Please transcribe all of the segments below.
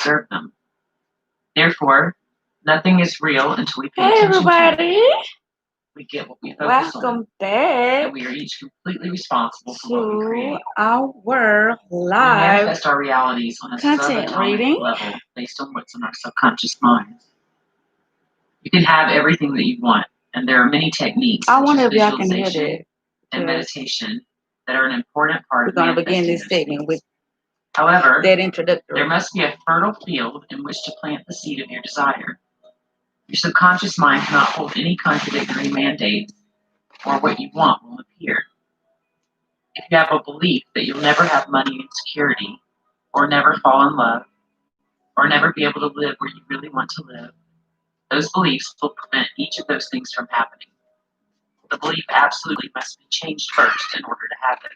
observe them. Therefore, nothing is real until we pay attention to it. We get what we focus on. Welcome back. And we are each completely responsible for what we create. Our We live manifest our realities on a content subatomic reading level based on what's in our subconscious minds. You can have everything that you want, and there are many techniques I such wonder as if y'all can hear visualization that. and meditation that are an important part We're of going to begin manifesting this those segment with things. However, that introductory. there must be a fertile field in which to plant the seed of your desire. Your subconscious mind cannot hold any contradictory mandates, or what you want will appear. If you have a belief that you'll never have money and security, or never fall in love, or never be able to live where you really want to live, those beliefs will prevent each of those things from happening. The belief absolutely must be changed first in order to have it.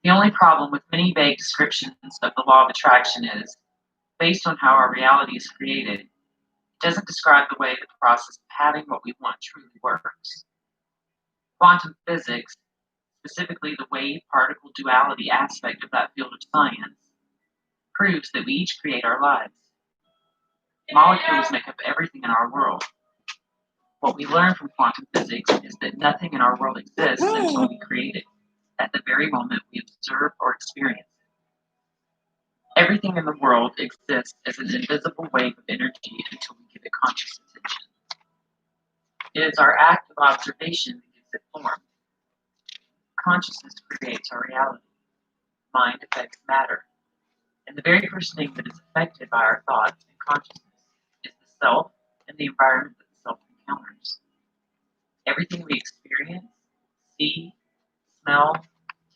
The only problem with many vague descriptions of the law of attraction is, based on how our reality is created, it doesn't describe the way the process of having what we want truly works. Quantum physics, specifically the wave-particle duality aspect of that field of science, proves that we each create our lives. Molecules make up everything in our world. What we learn from quantum physics is that nothing in our world exists until we create it, at the very moment we observe or experience it. Everything in the world exists as an invisible wave of energy until we give it conscious attention. It is our act of observation that gives it form. Consciousness creates our reality. Mind affects matter. And the very first thing that is affected by our thoughts and consciousness is the self and the environment that the self encounters. Everything we experience, see, smell,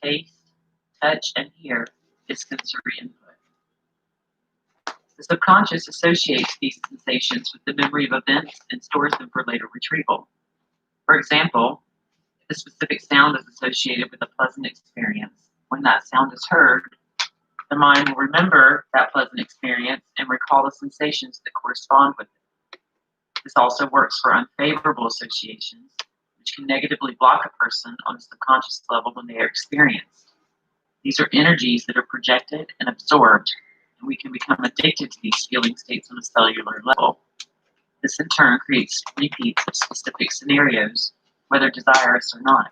taste, touch, and hear is sensory input. The subconscious associates these sensations with the memory of events and stores them for later retrieval. For example, if a specific sound is associated with a pleasant experience, when that sound is heard, the mind will remember that pleasant experience and recall the sensations that correspond with it. This also works for unfavorable associations, which can negatively block a person on a subconscious level when they are experienced. These are energies that are projected and absorbed, and we can become addicted to these feeling states on a cellular level. This in turn creates repeats of specific scenarios, whether desirous or not.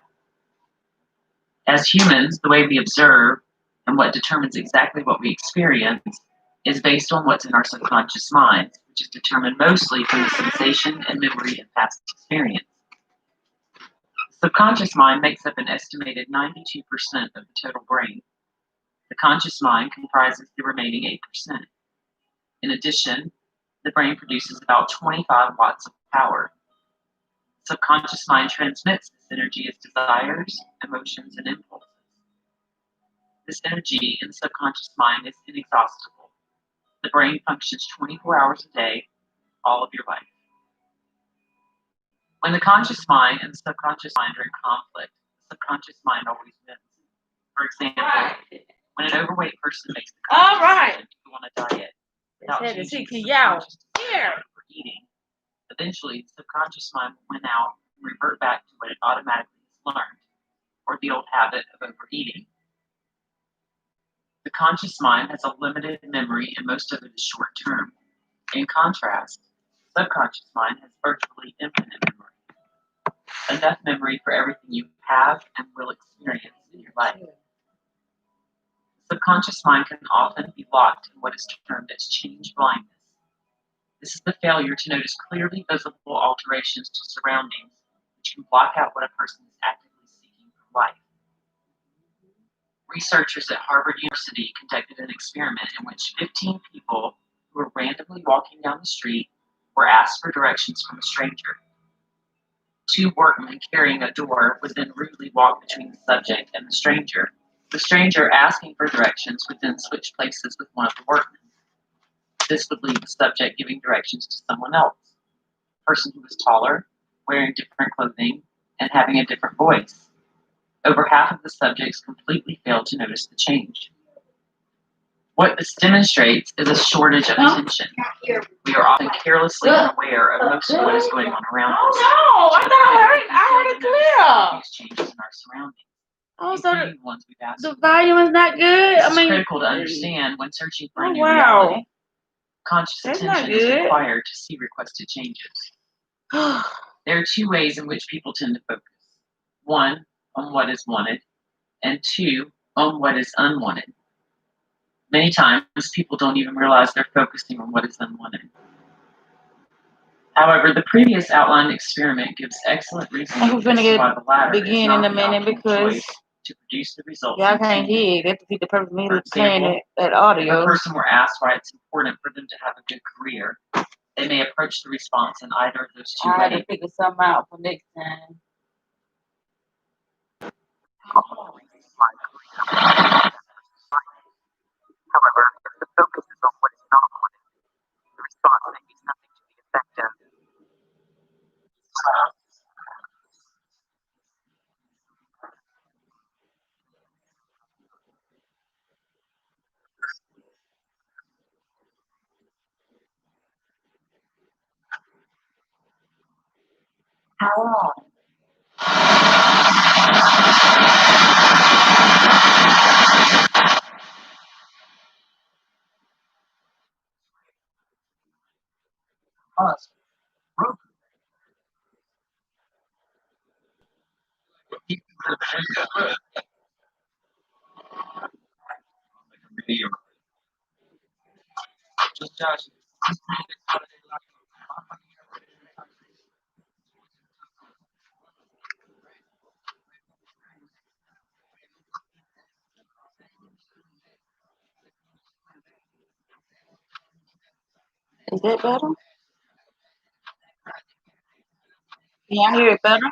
As humans, the way we observe and what determines exactly what we experience is based on what's in our subconscious minds, which is determined mostly from the sensation and memory of past experience. The subconscious mind makes up an estimated 92% of the total brain. The conscious mind comprises the remaining 8%. In addition, the brain produces about 25 watts of power. The subconscious mind transmits this energy as desires, emotions, and impulses. This energy in the subconscious mind is inexhaustible. The brain functions 24 hours a day, all of your life. When the conscious mind and the subconscious mind are in conflict, the subconscious mind always wins. For example, when an overweight person makes the conscious decision to go on a diet without changing the subconscious desire for eating, eventually the subconscious mind will win out and revert back to what it automatically has learned, or the old habit of overeating. The conscious mind has a limited memory and most of it is short term. In contrast, the subconscious mind has virtually infinite memory. Enough memory for everything you have and will experience in your life. The subconscious mind can often be locked in what is termed as change blindness. This is the failure to notice clearly visible alterations to surroundings, which can block out what a person is actively seeking from life. Researchers at Harvard University conducted an experiment in which 15 people who were randomly walking down the street were asked for directions from a stranger. Two workmen carrying a door would then rudely walk between the subject and the stranger. The stranger asking for directions would then switch places with one of the workmen. This would leave the subject giving directions to someone else, a person who was taller, wearing different clothing, and having a different voice. Over half of the subjects completely failed to notice the change. What this demonstrates is a shortage of attention. We are often carelessly unaware of most of what is going on around us. Oh no, I heard it clear. These changes in our surroundings. Also, including the ones we've asked. the volume is not good. This is critical to understand when searching for a new wow. reality. Conscious That's not attention is good. required to see requested changes. There are two ways in which people tend to focus. One, on what is wanted, and two, on what is unwanted. Many times, people don't even realize they're focusing on what is unwanted. However, the previous outlined experiment gives excellent reasons I'm as to why the latter is begin not in a the minute optimal because choice to produce the results. y'all can't hear. They have to see the purpose of me For playing example, that if audio. a person were asked why it's important for them to have a good career, they may approach the response in either of those two I had ways. to figure something out for next time. However, if the focus is on what is not wanted, the response may be something to the effect of, how long? Us. Is that better? Can y'all hear it better?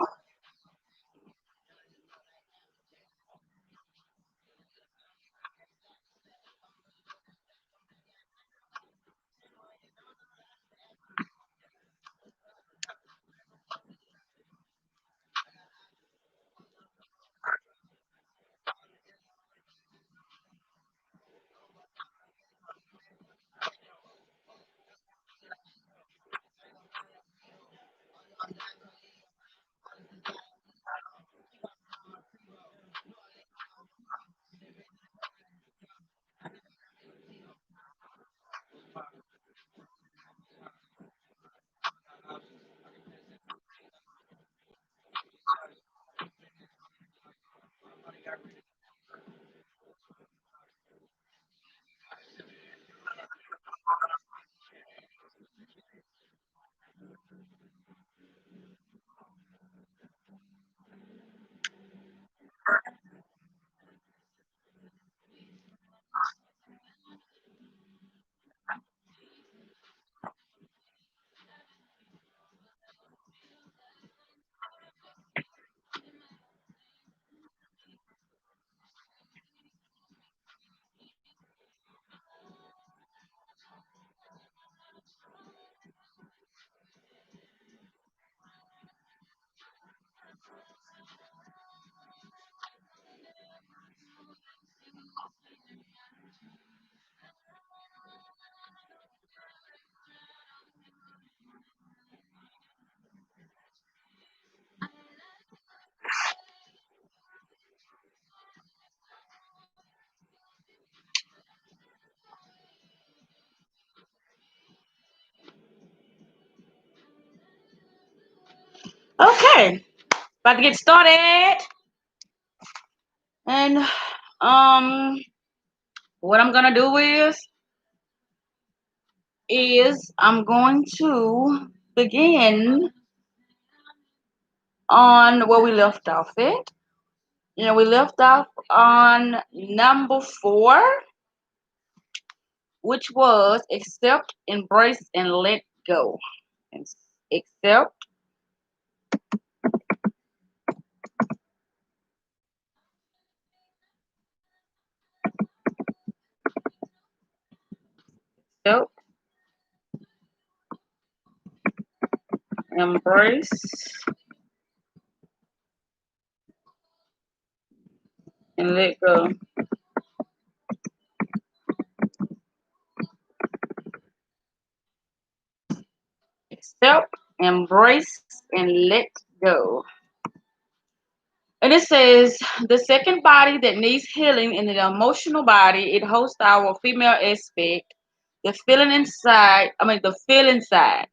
Okay, about to get started. And what I'm gonna do is I'm going to begin on where we left off at. You know, we left off on number 4, which was accept, embrace, and let go. And accept, accept, embrace, and let go. Accept, embrace, and let go. And it says the second body that needs healing in the emotional body, it hosts our female aspect, the feeling inside, the feel inside.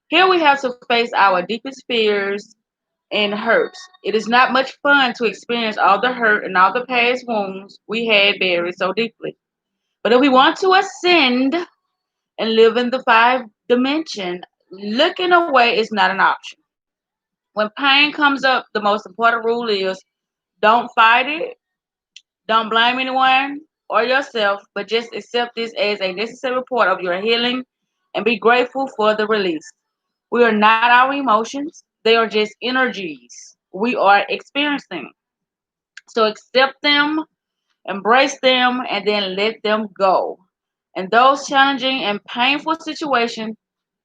Here we have to face our deepest fears and hurts. It is not much fun to experience all the hurt and all the past wounds we had buried so deeply. But if we want to ascend and live in the five dimension, looking away is not an option. When pain comes up, the most important rule is don't fight it, don't blame anyone or yourself, but just accept this as a necessary part of your healing and be grateful for the release. We are not our emotions, they are just energies we are experiencing. So accept them, embrace them, and then let them go. In those challenging and painful situations,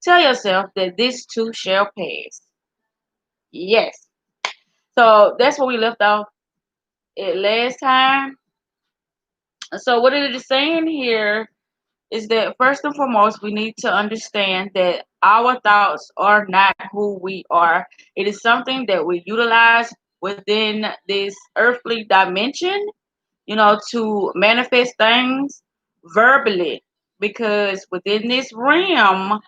tell yourself that this too shall pass. Yes. So that's where we left off at last time. So what it is saying here is that first and foremost, we need to understand that our thoughts are not who we are. It is something that we utilize within this earthly dimension, to manifest things verbally. Because within this realm,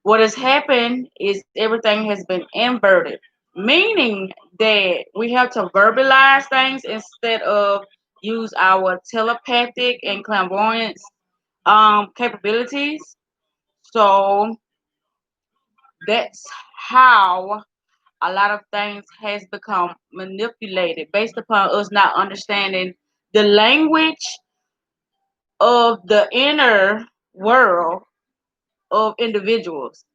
what has happened is everything has been inverted, meaning that we have to verbalize things instead of use our telepathic and clairvoyance capabilities. So that's how a lot of things has become manipulated based upon us not understanding the language of the inner world of individuals.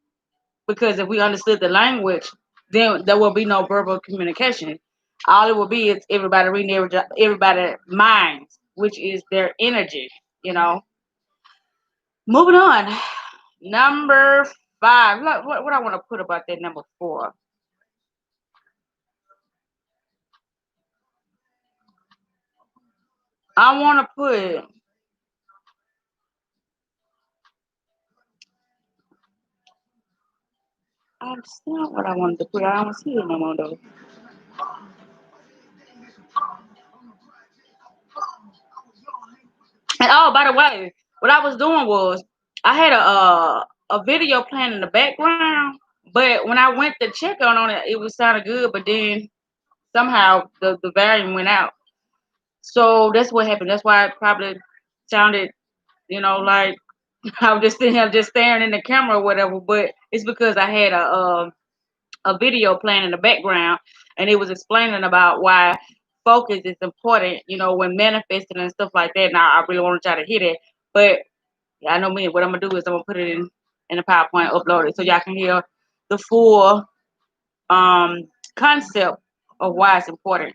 Because if we understood the language, then there will be no verbal communication. All it will be is everybody reading everybody's minds, which is their energy, you know. Moving on. Number five. Look, what I want to put about that number four. I want to put. That's not what I wanted to put. I don't see it no more though. And oh, by the way, what I was doing was I had a video playing in the background, but when I went to check on it, it was sounding good, but then somehow the volume went out. So that's what happened. That's why it probably sounded, like I was just sitting here just staring in the camera or whatever. But it's because I had a video playing in the background, and it was explaining about why focus is important, when manifesting and stuff like that. Now I really want to try to hit it, but yeah, I know me. What I'm gonna do is I'm gonna put it in a PowerPoint, upload it so y'all can hear the full concept of why it's important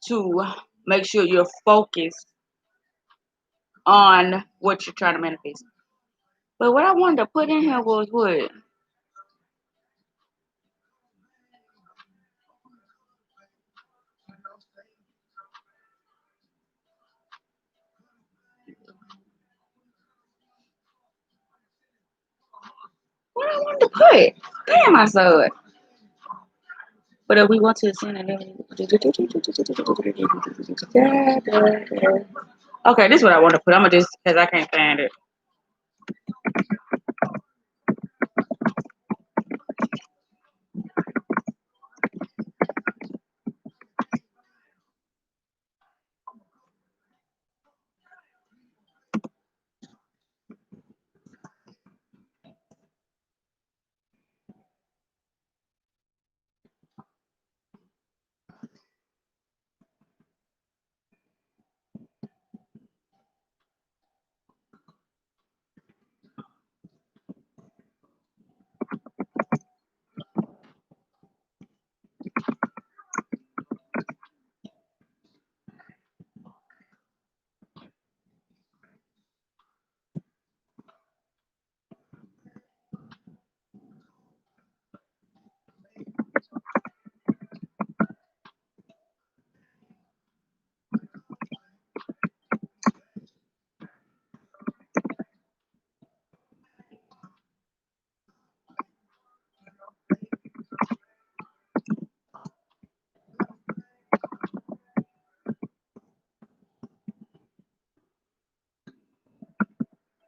to make sure you're focused on what you're trying to manifest. But what I wanted to put in here was what I wanted to put. Damn, I saw it. But if we want to send it, okay, this is what I want to put. I'm gonna just because I can't find it.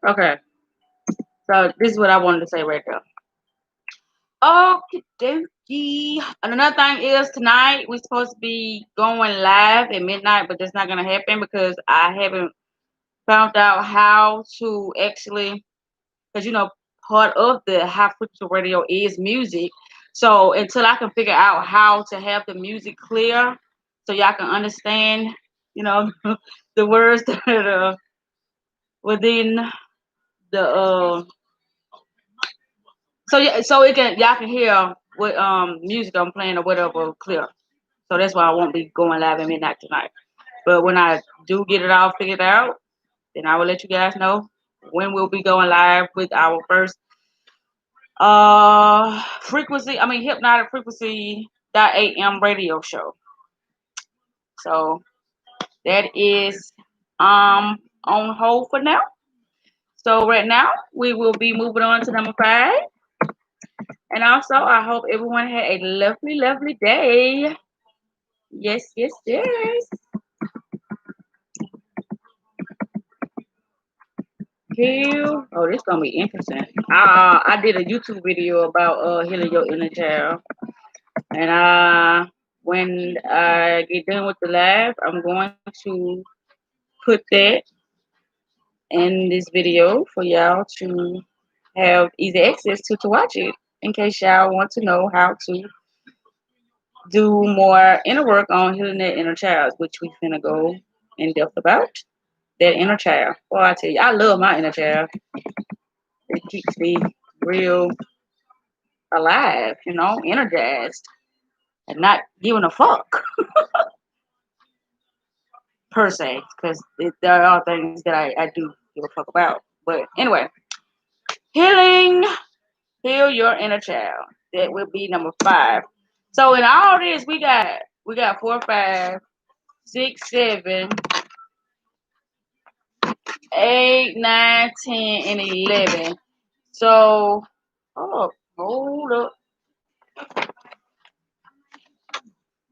Okay. So this is what I wanted to say right there. Okay, dokie. And another thing is tonight we're supposed to be going live at midnight, but that's not gonna happen because I haven't found out how to actually, because part of the high frequency radio is music. So until I can figure out how to have the music clear, so y'all can understand, you know, the words that are within the so yeah, so it can y'all can hear what music I'm playing or whatever clear. So that's why I won't be going live at midnight tonight. But when I do get it all figured out, then I will let you guys know when we'll be going live with our first hypnotic frequency .am radio show. So that is on hold for now. So right now we will be moving on to number 5. And also I hope everyone had a lovely, lovely day. Yes, yes, yes. Heal. Oh, this gonna be interesting. I did a YouTube video about healing your inner child. And when I get done with the live, I'm going to put that in this video for y'all to have easy access to watch it in case y'all want to know how to do more inner work on healing that inner child, which we're gonna go in depth about that inner child. Well, I tell you, I love my inner child. It keeps me real alive, energized and not giving a fuck per se, because there are things that I do give a fuck about. But anyway, healing, heal your inner child. That will be number 5. So in all this, we got 4, 5, 6, 7, 8, 9, 10, and 11. So hold up.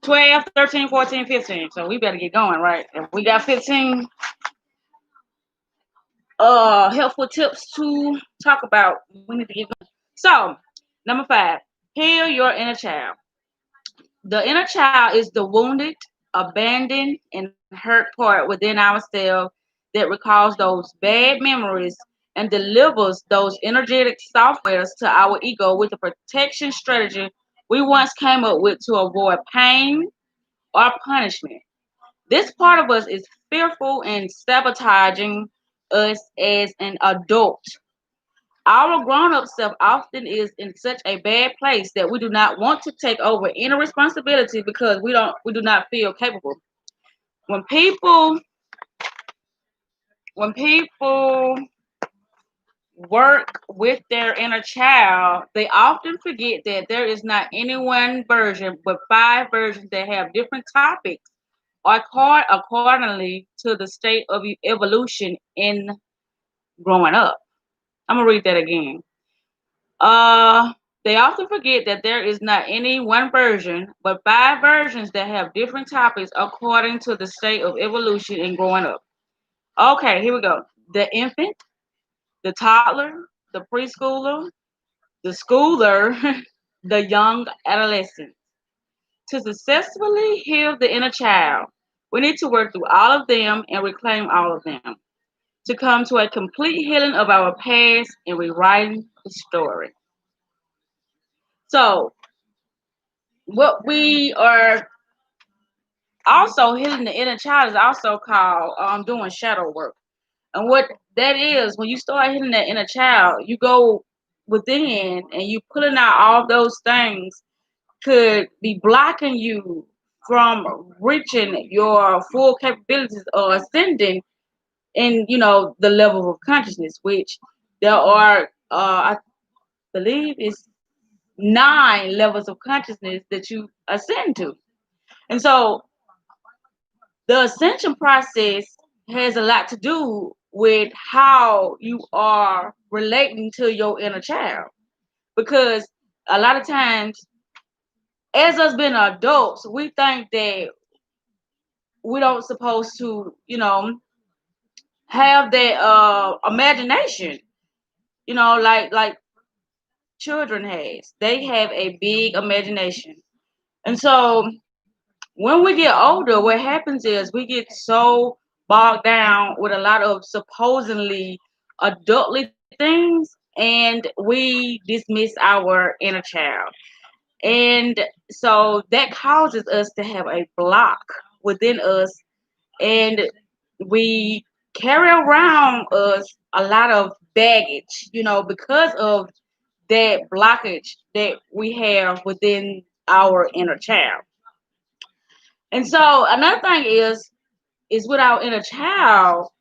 12, 13, 14, 15. So we better get going, right? If we got 15 helpful tips to talk about, we need to get going. So, number 5, heal your inner child. The inner child is the wounded, abandoned, and hurt part within ourselves that recalls those bad memories and delivers those energetic softwares to our ego with a protection strategy we once came up with to avoid pain or punishment. This part of us is fearful and sabotaging us as an adult. Our grown-up self often is in such a bad place that we do not want to take over any responsibility because we do not feel capable. When people when people work with their inner child, they often forget that there is not any one version, but 5 versions that have different topics or accordingly to the state of evolution in growing up. I'm gonna read that again. Uh, they often forget that there is not any one version, but 5 versions that have different topics according to the state of evolution in growing up. Okay, here we go. The infant, the toddler, the preschooler, the schooler, the young adolescent. To successfully heal the inner child, we need to work through all of them and reclaim all of them to come to a complete healing of our past and rewriting the story. So, what we are also healing the inner child is also called doing shadow work. And what that is, when you start healing that inner child, you go within and you pulling out all those things could be blocking you from reaching your full capabilities or ascending in the level of consciousness, which there are I believe is 9 levels of consciousness that you ascend to. And so the ascension process has a lot to do with how you are relating to your inner child. Because a lot of times, as us being adults, we think that we don't supposed to, have that imagination, like children has. They have a big imagination. And so when we get older, what happens is we get so bogged down with a lot of supposedly adultly things, and we dismiss our inner child. And so that causes us to have a block within us, and we carry around us a lot of baggage, because of that blockage that we have within our inner child. And so another thing is with our inner child,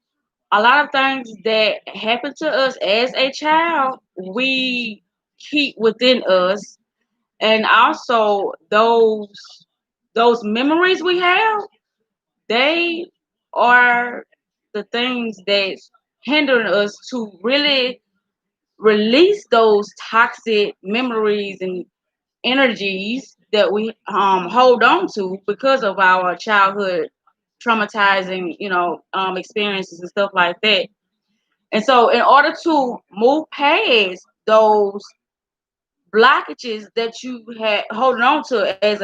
a lot of things that happen to us as a child, we keep within us, and also those memories we have, they are the things that hindering us to really release those toxic memories and energies that we hold on to because of our childhood traumatizing, experiences and stuff like that. And so, in order to move past those blockages that you had holding on to as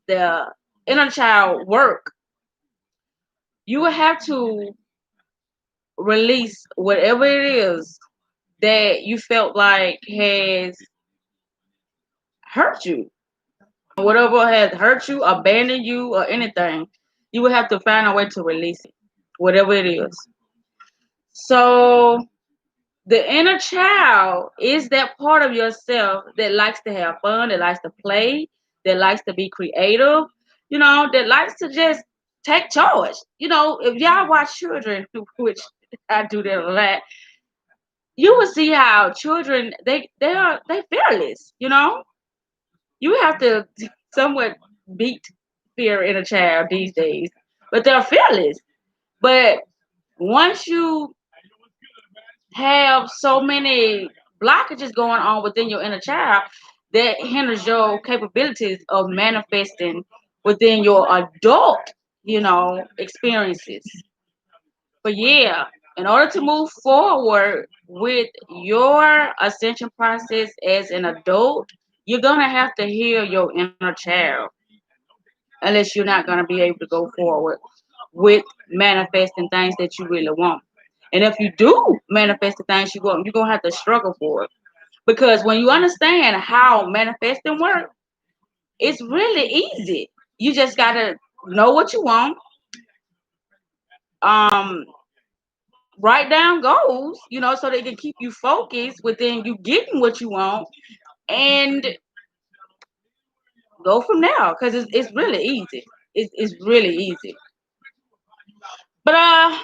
the inner child work, you will have to release whatever it is that you felt like has hurt you. Whatever has hurt you, abandoned you, or anything, you will have to find a way to release it, whatever it is. So the inner child is that part of yourself that likes to have fun, that likes to play, that likes to be creative, that likes to just take charge. If y'all watch children, which I do that a lot, you will see how children they fearless. You have to somewhat beat fear in a child these days, but they're fearless. But once you have so many blockages going on within your inner child, that hinders your capabilities of manifesting within your adult, experiences. But yeah, in order to move forward with your ascension process as an adult, you're gonna have to heal your inner child, unless you're not gonna be able to go forward with manifesting things that you really want. And if you do manifest the things you want, you're gonna have to struggle for it. Because when you understand how manifesting works, it's really easy. You just gotta know what you want, um, write down goals, so they can keep you focused within you getting what you want, and go from there. Because it's really easy. It's really easy. But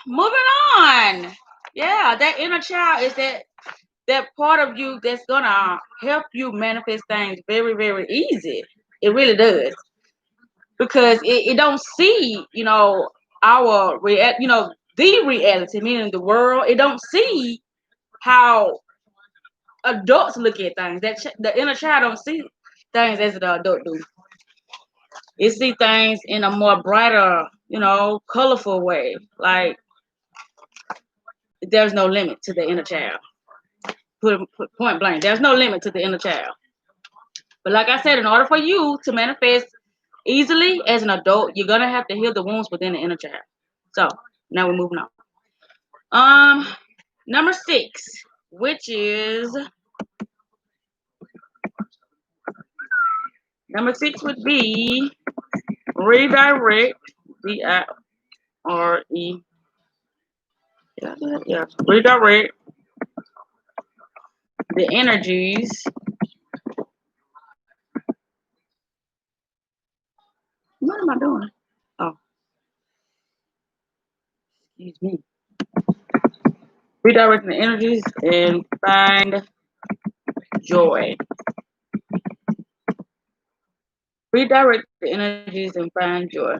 moving on. Yeah, that inner child is that part of you that's gonna help you manifest things very, very easy. It really does. Because it don't see, our the reality, meaning the world. It don't see how adults look at things. The inner child don't see things as the adult do. It see things in a more brighter, colorful way. Like there's no limit to the inner child. Put point blank. There's no limit to the inner child. But like I said, in order for you to manifest easily as an adult, you're gonna have to heal the wounds within the inner child. So now we're moving on. Number 6, which is number 6 would be redirect. DIRE. Yeah. Redirect the energies. What am I doing? Oh, excuse me. Redirect the energies and find joy. Redirect the energies and find joy.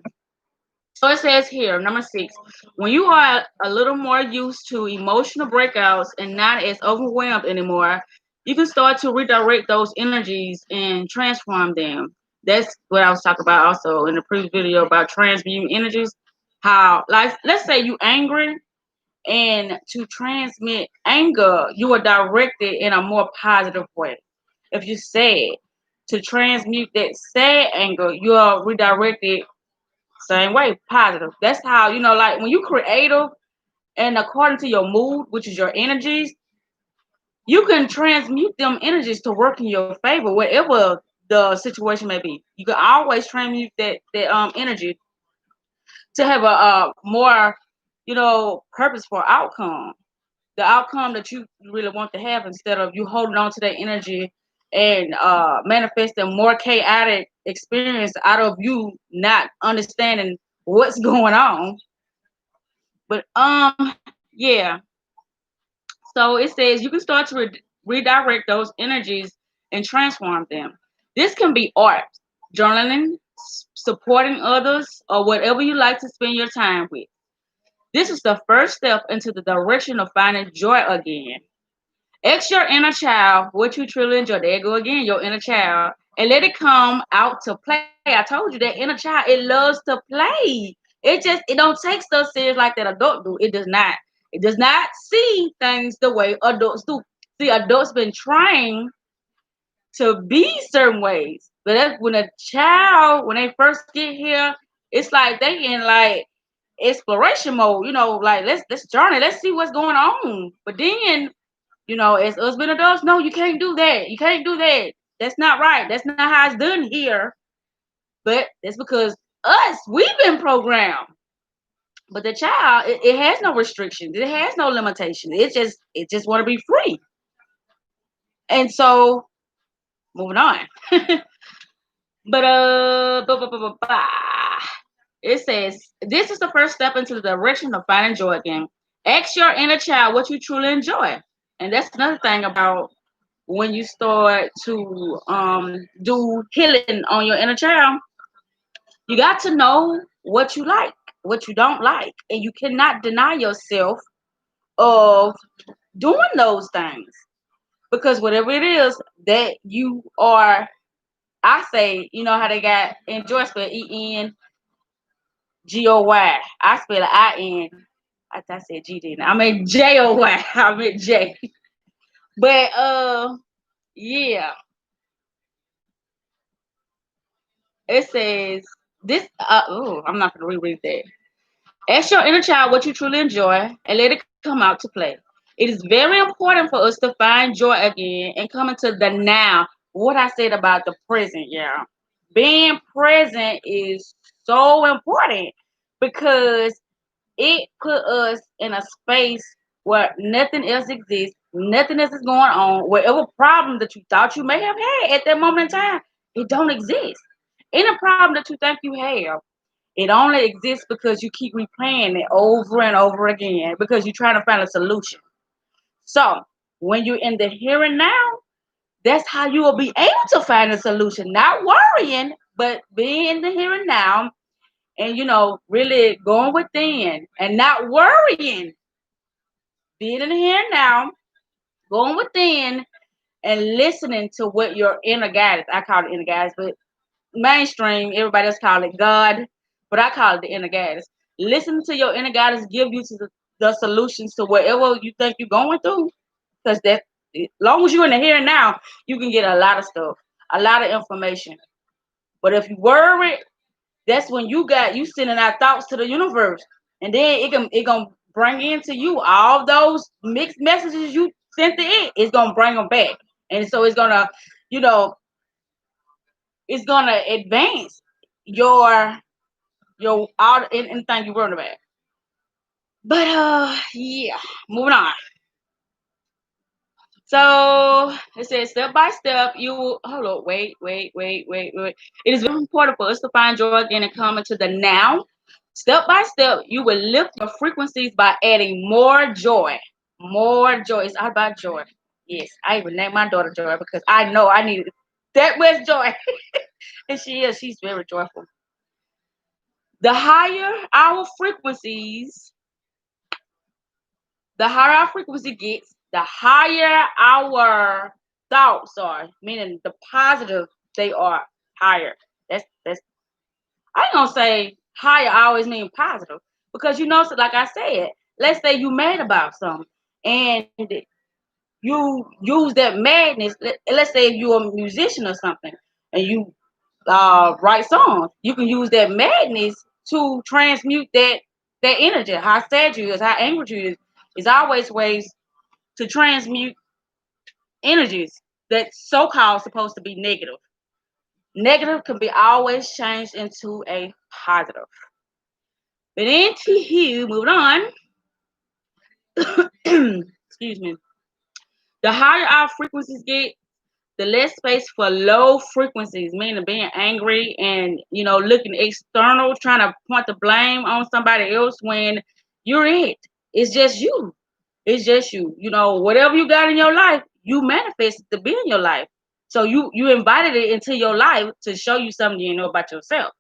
So it says here, number 6, when you are a little more used to emotional breakouts and not as overwhelmed anymore, you can start to redirect those energies and transform them. That's what I was talking about also in the previous video about transmuting energies. How, like, let's say you angry, and to transmit anger, you are directed in a more positive way. If you're sad, to transmute that sad anger, you are redirected same way, positive. That's how, like when you creative and according to your mood, which is your energies, you can transmute them energies to work in your favor, whatever the situation may be. You can always transmute that energy to have a more, purposeful outcome. The outcome that you really want to have, instead of you holding on to that energy and manifesting more chaotic experience out of you not understanding what's going on. But yeah. So it says you can start to redirect those energies and transform them. This can be art, journaling, supporting others, or whatever you like to spend your time with. This is the first step into the direction of finding joy again. Ask your inner child what you truly enjoy. There you go again, your inner child, and let it come out to play. I told you that inner child, it loves to play. It don't take stuff serious like that adult do. It does not. It does not see things the way adults do. See, adults been trained to be certain ways, but when a child, when they first get here, it's like they in like exploration mode. Like let's journey, let's see what's going on. But then as us being adults, no, you can't do that. You can't do that. That's not right. That's not how it's done here. But that's because we've been programmed. But the child, it has no restrictions. It has no limitations. It just want to be free. And so, moving on. But it says this is the first step into the direction of finding joy again. Ask your inner child what you truly enjoy, and that's another thing about when you start to do healing on your inner child. You got to know what you like, what you don't like, and you cannot deny yourself of doing those things, because whatever it is that you are, I say, how they got enjoy spell ENGOY. I spell it IN. I said G, didn't I? I mean JOY. I meant J. But yeah, it says this. Oh, I'm not gonna reread that. Ask your inner child what you truly enjoy and let it come out to play. It is very important for us to find joy again and come into the now. What I said about the present, yeah. Being present is so important because it put us in a space where nothing else exists, nothing else is going on. Whatever problem that you thought you may have had at that moment in time, it don't exist. Any problem that you think you have, it only exists because you keep replaying it over and over again because you're trying to find a solution. So when you're in the here and now, that's how you will be able to find a solution. Not worrying, but being in the here and now, and really going within and not worrying. Being in the here and now, going within and listening to what your inner guidance. I call it inner guidance, but mainstream, everybody else call it God, but I call it the inner guidance. Listen to your inner guidance give you to the solutions to whatever you think you're going through. Because that, as long as you're in the here and now, you can get a lot of stuff, a lot of information. But if you worry, that's when you sending out thoughts to the universe, and then it gonna bring into you all those mixed messages you sent to it. It's gonna bring them back, and so you know, it's gonna advance your all anything you worried about. But yeah, moving on. So it says step by step, you hold on, wait. It is very important for us to find joy again and come into the now. Step by step, you will lift your frequencies by adding more joy. More joy. It's all about joy. Yes, I even named my daughter Joy because I know I needed that much joy. And she is. She's very joyful. The higher our frequencies, the higher our frequency gets, the higher our thoughts are, meaning the positive they are higher. That's I ain't gonna say higher always mean positive. Because so like I said, let's say you mad about something and you use that madness. Let's say if you're a musician or something and you write songs, you can use that madness to transmute that energy. How sad you is, how angry you is. It's always ways to transmute energies that so-called supposed to be negative. Negative can be always changed into a positive. But anywho, moving on. Excuse me. The higher our frequencies get, the less space for low frequencies, meaning being angry and looking external, trying to point the blame on somebody else when you're it. It's just you. It's just you. Whatever you got in your life, you manifested to be in your life. So you invited it into your life to show you something you know about yourself.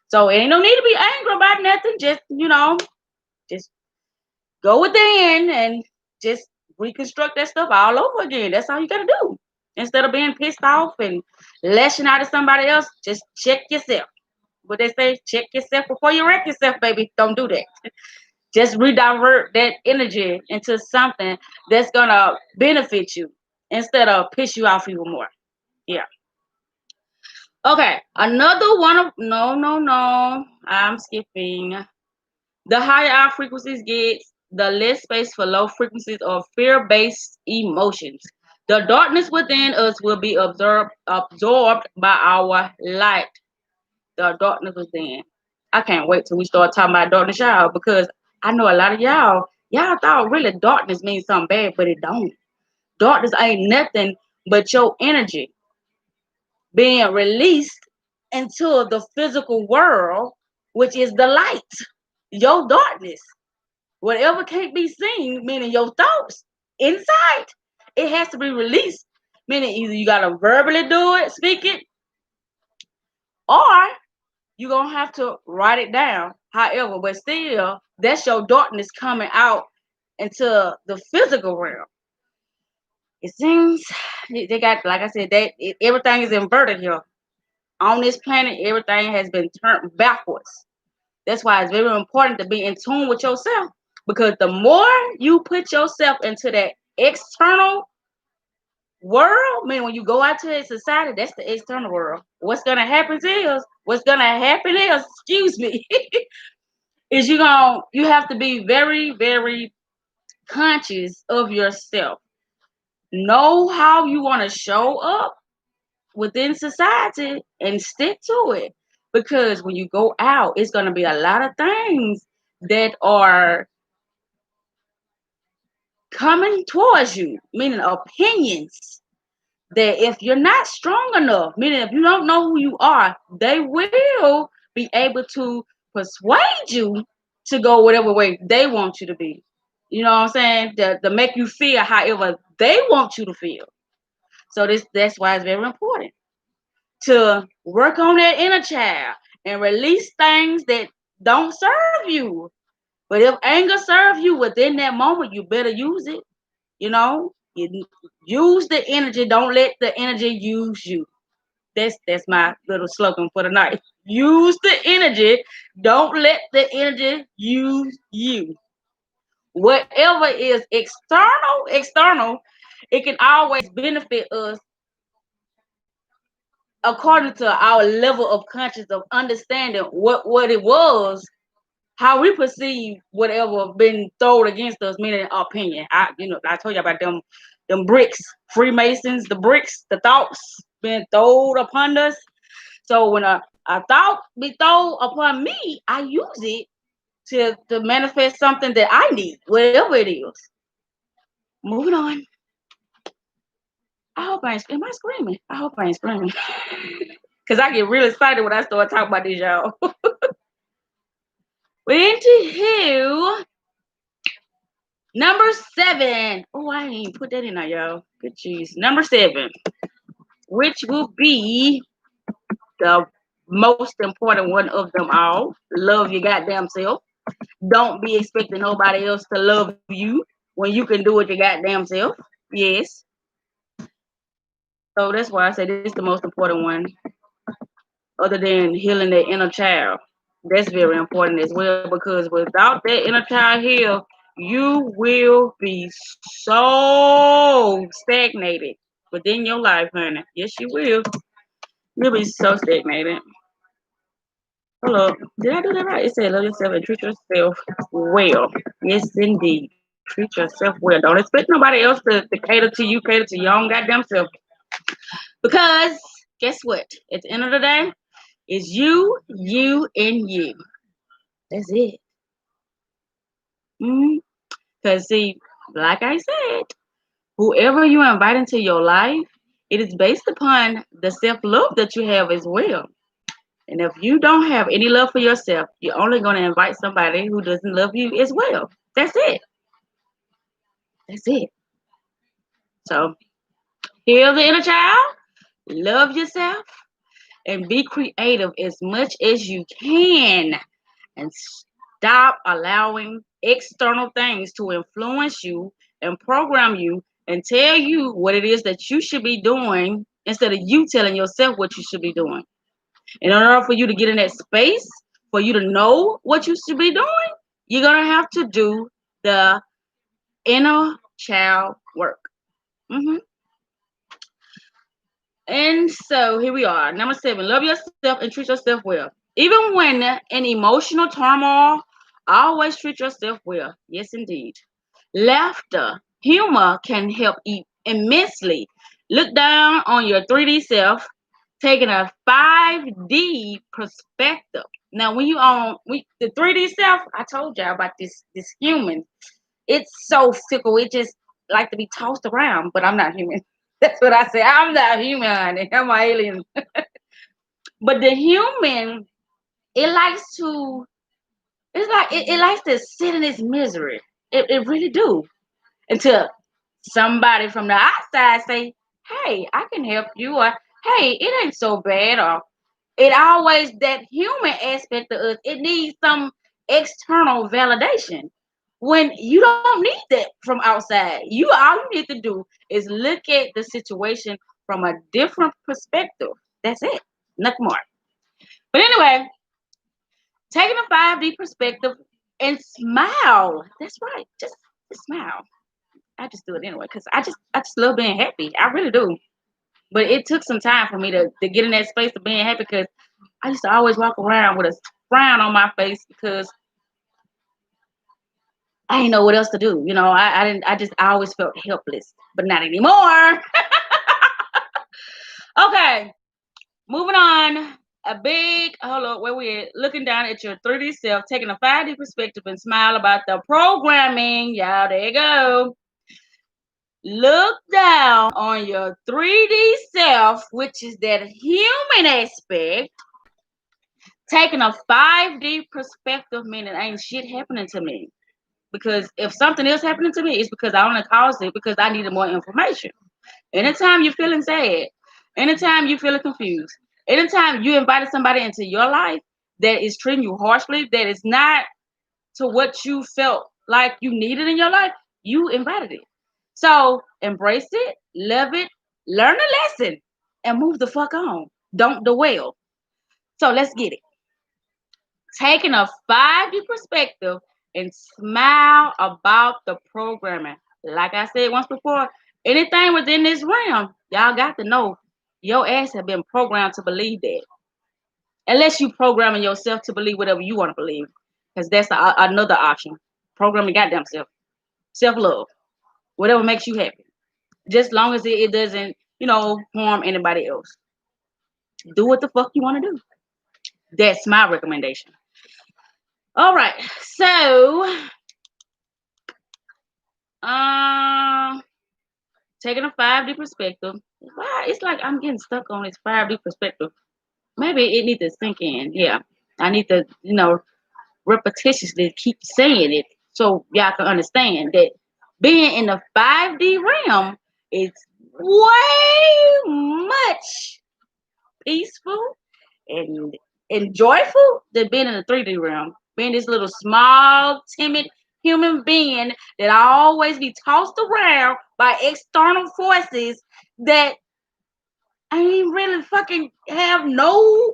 So ain't no need to be angry about nothing. Just go within and just reconstruct that stuff all over again. That's all you gotta do. Instead of being pissed off and lashing out at somebody else, just check yourself. What they say, check yourself before you wreck yourself, baby. Don't do that. Just redivert that energy into something that's gonna benefit you instead of piss you off even more. Yeah. Okay. Another one of no. I'm skipping. The higher our frequencies get, the less space for low frequencies of fear-based emotions. The darkness within us will be absorbed by our light. The darkness within. I can't wait till we start talking about darkness, y'all, because I know a lot of y'all thought really darkness means something bad, but it don't. Darkness ain't nothing but your energy being released into the physical world, which is the light. Your darkness. Whatever can't be seen, meaning your thoughts inside, it has to be released. Meaning either you gotta verbally do it, speak it, or you're gonna have to write it down. However, but still, that's your darkness coming out into the physical realm. It seems they got, like I said, everything is inverted here. On this planet, everything has been turned backwards. That's why it's very important to be in tune with yourself. Because the more you put yourself into that external world, I mean, when you go out to the society, that's the external world. What's gonna happen is, excuse me, is you have to be very, very conscious of yourself. Know how you want to show up within society and stick to it. Because when you go out, it's gonna be a lot of things that are coming towards you, meaning opinions that if you're not strong enough, meaning if you don't know who you are, they will be able to persuade you to go whatever way they want you to be. You know what I'm saying? To make you feel however they want you to feel. So that's why it's very important to work on that inner child and release things that don't serve you. But if anger serves you within that moment, you better use it. You use the energy. Don't let the energy use you. That's my little slogan for the night. Use the energy. Don't let the energy use you. Whatever is external, it can always benefit us according to our level of conscious of understanding what it was, how we perceive whatever been thrown against us, meaning opinion. I told you about them bricks, Freemasons, the bricks, the thoughts being thrown upon us. So when a thought be thrown upon me, I use it to manifest something that I need, whatever it is. Moving on. I hope I ain't. Am I screaming? I hope I ain't screaming. Cause I get real excited when I start talking about this, y'all. We're into who? Number 7. Oh, I ain't put that in there, y'all. Good cheese. Number 7, which will be the most important one of them all. Love your goddamn self. Don't be expecting nobody else to love you when you can do it your goddamn self. Yes. So that's why I say this is the most important one, other than healing the inner child. That's very important as well because without that inner child here, you will be so stagnated within your life, honey. Yes, you will. You'll be so stagnated. Hold up. Did I do that right? It said love yourself and treat yourself well. Yes, indeed. Treat yourself well. Don't expect nobody else to cater to you, cater to your own goddamn self. Because guess what? At the end of the day, it's you, and you. That's it. Mm-hmm. Because, see, like I said, whoever you invite into your life, it is based upon the self love that you have as well. And if you don't have any love for yourself, you're only going to invite somebody who doesn't love you as well. That's it. That's it. So, heal the inner child, love yourself, and be creative as much as you can. And stop allowing external things to influence you and program you and tell you what it is that you should be doing instead of you telling yourself what you should be doing. In order for you to get in that space, for you to know what you should be doing, you're going to have to do the inner child work. hmm And so here we are. Number 7, love yourself and treat yourself well. Even when in emotional turmoil, always treat yourself well. Yes, indeed. Laughter, humor can help immensely. Look down on your 3D self, taking a 5D perspective. Now, when you the 3D self, I told y'all about this human. It's so fickle. It just like to be tossed around, but I'm not human. That's what I say. I'm not human, honey. I'm an alien. But the human, it likes to. It's like it likes to sit in its misery. It really do until somebody from the outside say, "Hey, I can help you," or "Hey, it ain't so bad," or it always that human aspect of us. It needs some external validation. When you don't need that from outside, all you need to do is look at the situation from a different perspective. That's it, nothing more. But anyway, taking a 5D perspective and smile. That's right, just smile. I just do it anyway because I just love being happy. I really do. But it took some time for me to get in that space of being happy because I used to always walk around with a frown on my face because I didn't know what else to do. I didn't. I always felt helpless, but not anymore. Okay, moving on. A big hold on, where we at? Looking down at your 3D self, taking a 5D perspective, and smile about the programming. Y'all, there you go. Look down on your 3D self, which is that human aspect, taking a 5D perspective, meaning ain't shit happening to me. Because if something is happening to me, it's because I only caused it because I needed more information. Anytime you're feeling sad, anytime you're feeling confused, anytime you invited somebody into your life that is treating you harshly, that is not to what you felt like you needed in your life, you invited it. So embrace it, love it, learn a lesson, and move the fuck on. Don't dwell. So let's get it. Taking a 5D perspective and smile about the programming. Like I said once before, anything within this realm, y'all got to know your ass have been programmed to believe that. Unless you programming yourself to believe whatever you want to believe. Because that's another option. Programming goddamn self. Self-love. Whatever makes you happy. Just long as it doesn't, harm anybody else. Do what the fuck you want to do. That's my recommendation. All right. So, uh, taking a 5D perspective. Why? It's like I'm getting stuck on this 5D perspective. Maybe it needs to sink in. Yeah. I need to, repetitiously keep saying it so y'all can understand that being in the 5D realm is way much peaceful and joyful than being in the 3D realm. Being this little small, timid human being that I always be tossed around by external forces that I ain't really fucking have no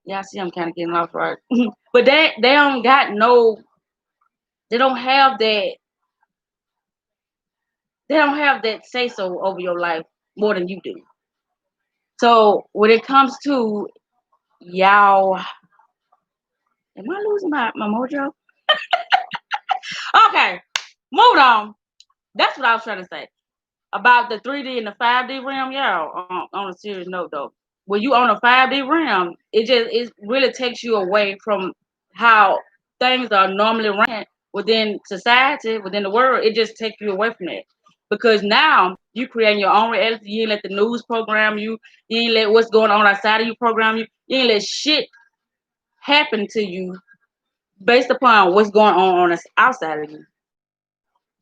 Yeah, I see I'm kind of getting off right. But they don't got no, they don't have that, they don't have that say so over your life more than you do. So when it comes to y'all, am I losing my mojo? Okay, moving on. That's what I was trying to say about the 3D and the 5D realm. Yeah, on a serious note though, when you on a 5D realm, it really takes you away from how things are normally ran within society, within the world. It just takes you away from that because now you creating your own reality. You ain't let the news program you. You ain't let what's going on outside of you program you. You ain't let shit happen to you based upon what's going on the outside of you.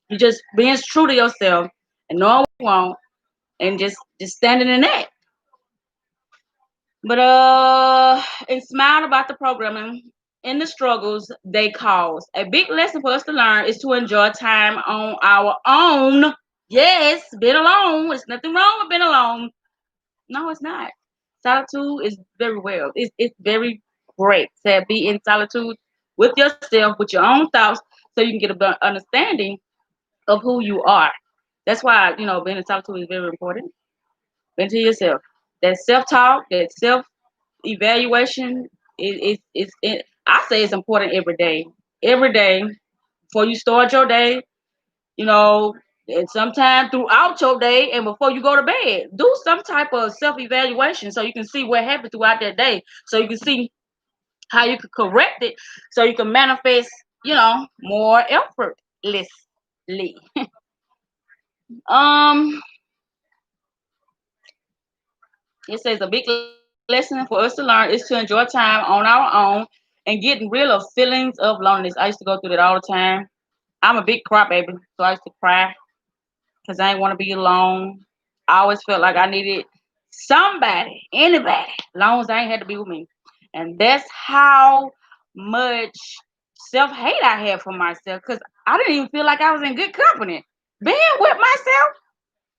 You just being true to yourself and knowing what you want and just standing in that. But and smile about the programming and the struggles they cause. A big lesson for us to learn is to enjoy time on our own. Yes, being alone. There's nothing wrong with being alone. No, it's not. Solitude is very well. It's very great to be in solitude with yourself, with your own thoughts, so you can get a better understanding of who you are. That's why, being in solitude is very important. Being to yourself. That self talk, that self evaluation I say it's important every day. Every day before you start your day, you know, and sometime throughout your day and before you go to bed. Do some type of self evaluation so you can see what happened throughout that day. So you can see how you can correct it so you can manifest, more effortlessly. Um, it says a big lesson for us to learn is to enjoy time on our own and getting rid of feelings of loneliness. I used to go through that all the time. I'm a big crybaby, so I used to cry because I didn't want to be alone. I always felt like I needed somebody, anybody, as long as I ain't had to be with me. And that's how much self hate I had for myself because I didn't even feel like I was in good company. Being with myself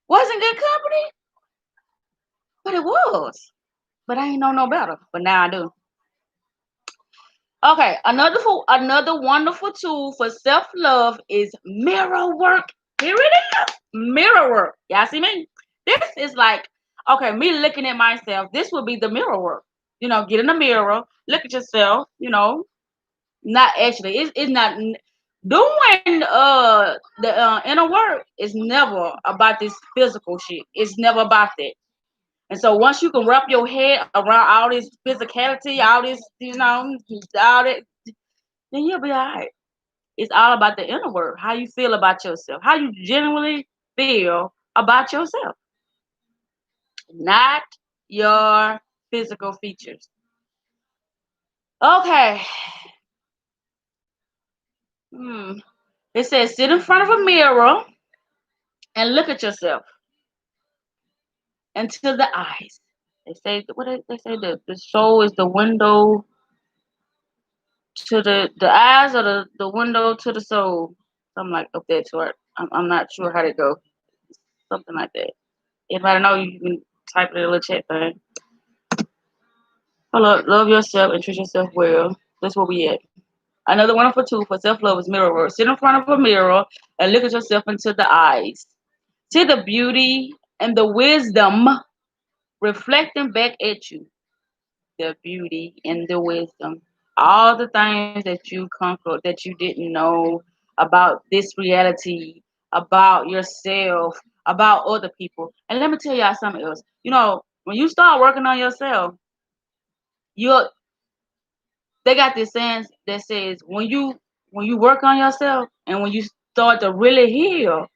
wasn't good company, but it was. But I ain't know no better. But now I do. Okay, another wonderful tool for self love is mirror work. Here it is, mirror work. Y'all see me? This is like, okay, me looking at myself. This would be the mirror work. Get in the mirror, look at yourself. Not actually. It's not doing the inner work is never about this physical shit. It's never about that. And so once you can wrap your head around all this physicality, all this, all that, then you'll be all right. It's all about the inner work, how you feel about yourself, how you genuinely feel about yourself, not your physical features. Okay. Hmm. It says sit in front of a mirror and look at yourself into the eyes. They say the soul is the window to the eyes or the window to the soul. Something like of that sort. I'm not sure how to go. Something like that. If I don't know, you can type it in the little chat thing. Love yourself and treat yourself well. That's where we at. Another wonderful tool for self-love is mirror work. Sit in front of a mirror and look at yourself into the eyes. See the beauty and the wisdom reflecting back at you. The beauty and the wisdom. All the things that you conquered that you didn't know about this reality, about yourself, about other people. And let me tell y'all something else. When you start working on yourself, you they got this saying that says when you work on yourself and when you start to really heal,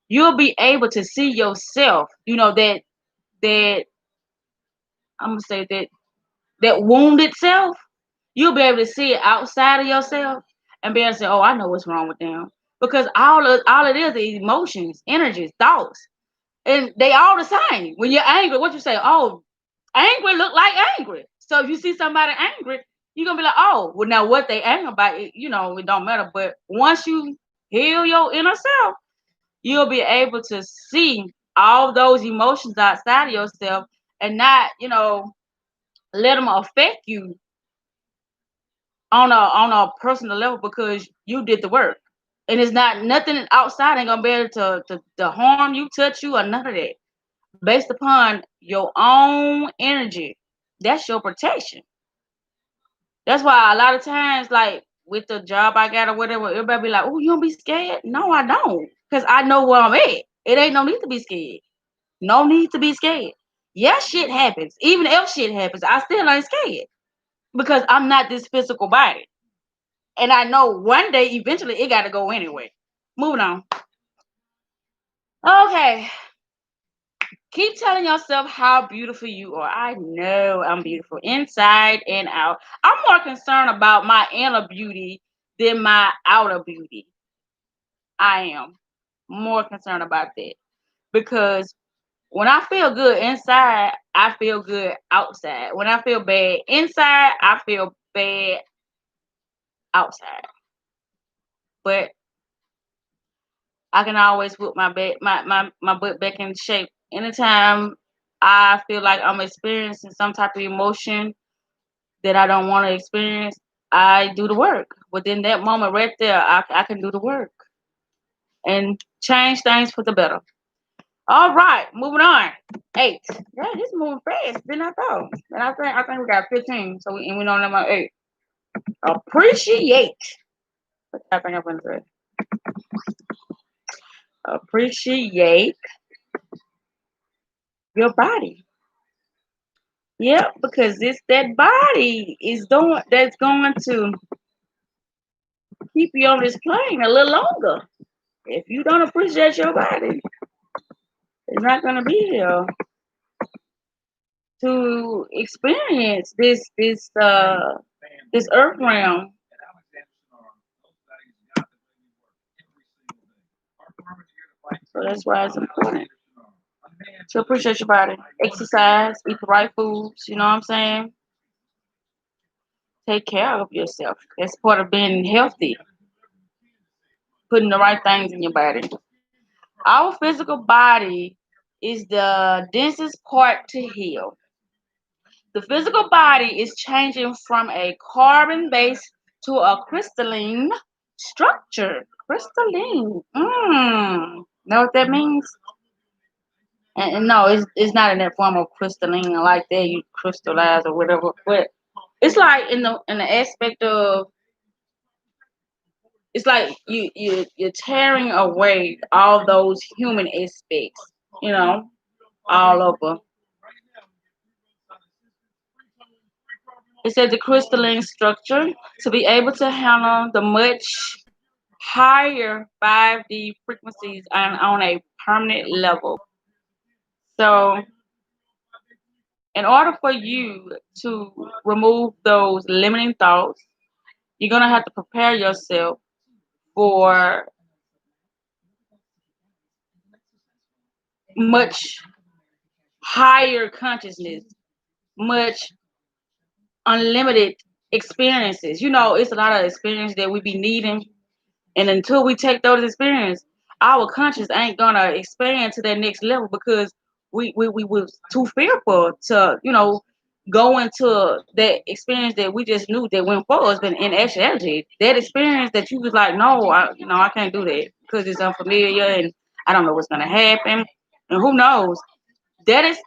you'll be able to see yourself. That I'm gonna say that wounded self. You'll be able to see it outside of yourself and be able to say, "Oh, I know what's wrong with them," because all it is emotions, energies, thoughts, and they all the same. When you're angry, what you say? Oh, angry look like angry. So if you see somebody angry, you're gonna be like, oh, well, now what they angry about, it don't matter. But once you heal your inner self, you'll be able to see all those emotions outside of yourself and not, let them affect you on a personal level because you did the work. And it's not nothing outside ain't gonna be able to harm you, touch you, or none of that. Based upon your own energy. That's your protection. That's why a lot of times, like with the job I got or whatever, everybody be like, "Oh, you don't be scared?" No, I don't, cause I know where I'm at. It ain't no need to be scared. No need to be scared. Yeah, shit happens. Even if shit happens, I still ain't scared because I'm not this physical body, and I know one day, eventually, it got to go anyway. Moving on. Okay. Keep telling yourself how beautiful you are. I know I'm beautiful inside and out. I'm more concerned about my inner beauty than my outer beauty. I am more concerned about that because when I feel good inside, I feel good outside. When I feel bad inside, I feel bad outside. But I can always put my butt back in shape anytime I feel like I'm experiencing some type of emotion that I don't want to experience. I do the work. Within that moment right there, I can do the work and change things for the better. All right, moving on. 8. Yeah, this is moving fast than I thought. And I think we got 15. So we know number 8. Appreciate. I think I'm gonna say. Appreciate your body. Yep, because it's that body is doing that's going to keep you on this plane a little longer. If you don't appreciate your body, it's not gonna be here to experience this earth realm. So that's why it's important to appreciate your body. Exercise, eat the right foods, you know what I'm saying? Take care of yourself. That's part of being healthy, putting the right things in your body. Our physical body is the densest part to heal. The physical body is changing from a carbon base to a crystalline structure. Crystalline. Know what that means? And no, it's not in that form of crystalline like that. You crystallize or whatever. But it's like in the aspect of it's like you're tearing away all those human aspects. You know, all over. It said the crystalline structure to be able to handle the much higher 5D frequencies on a permanent level. So, in order for you to remove those limiting thoughts, you're going to have to prepare yourself for much higher consciousness, much unlimited experiences. It's a lot of experience that we be needing. And until we take those experiences, our conscience ain't gonna expand to that next level because we was too fearful to, go into that experience that we just knew that went for us. But in actuality, that experience that you was like, no, I can't do that because it's unfamiliar and I don't know what's gonna happen. And who knows? That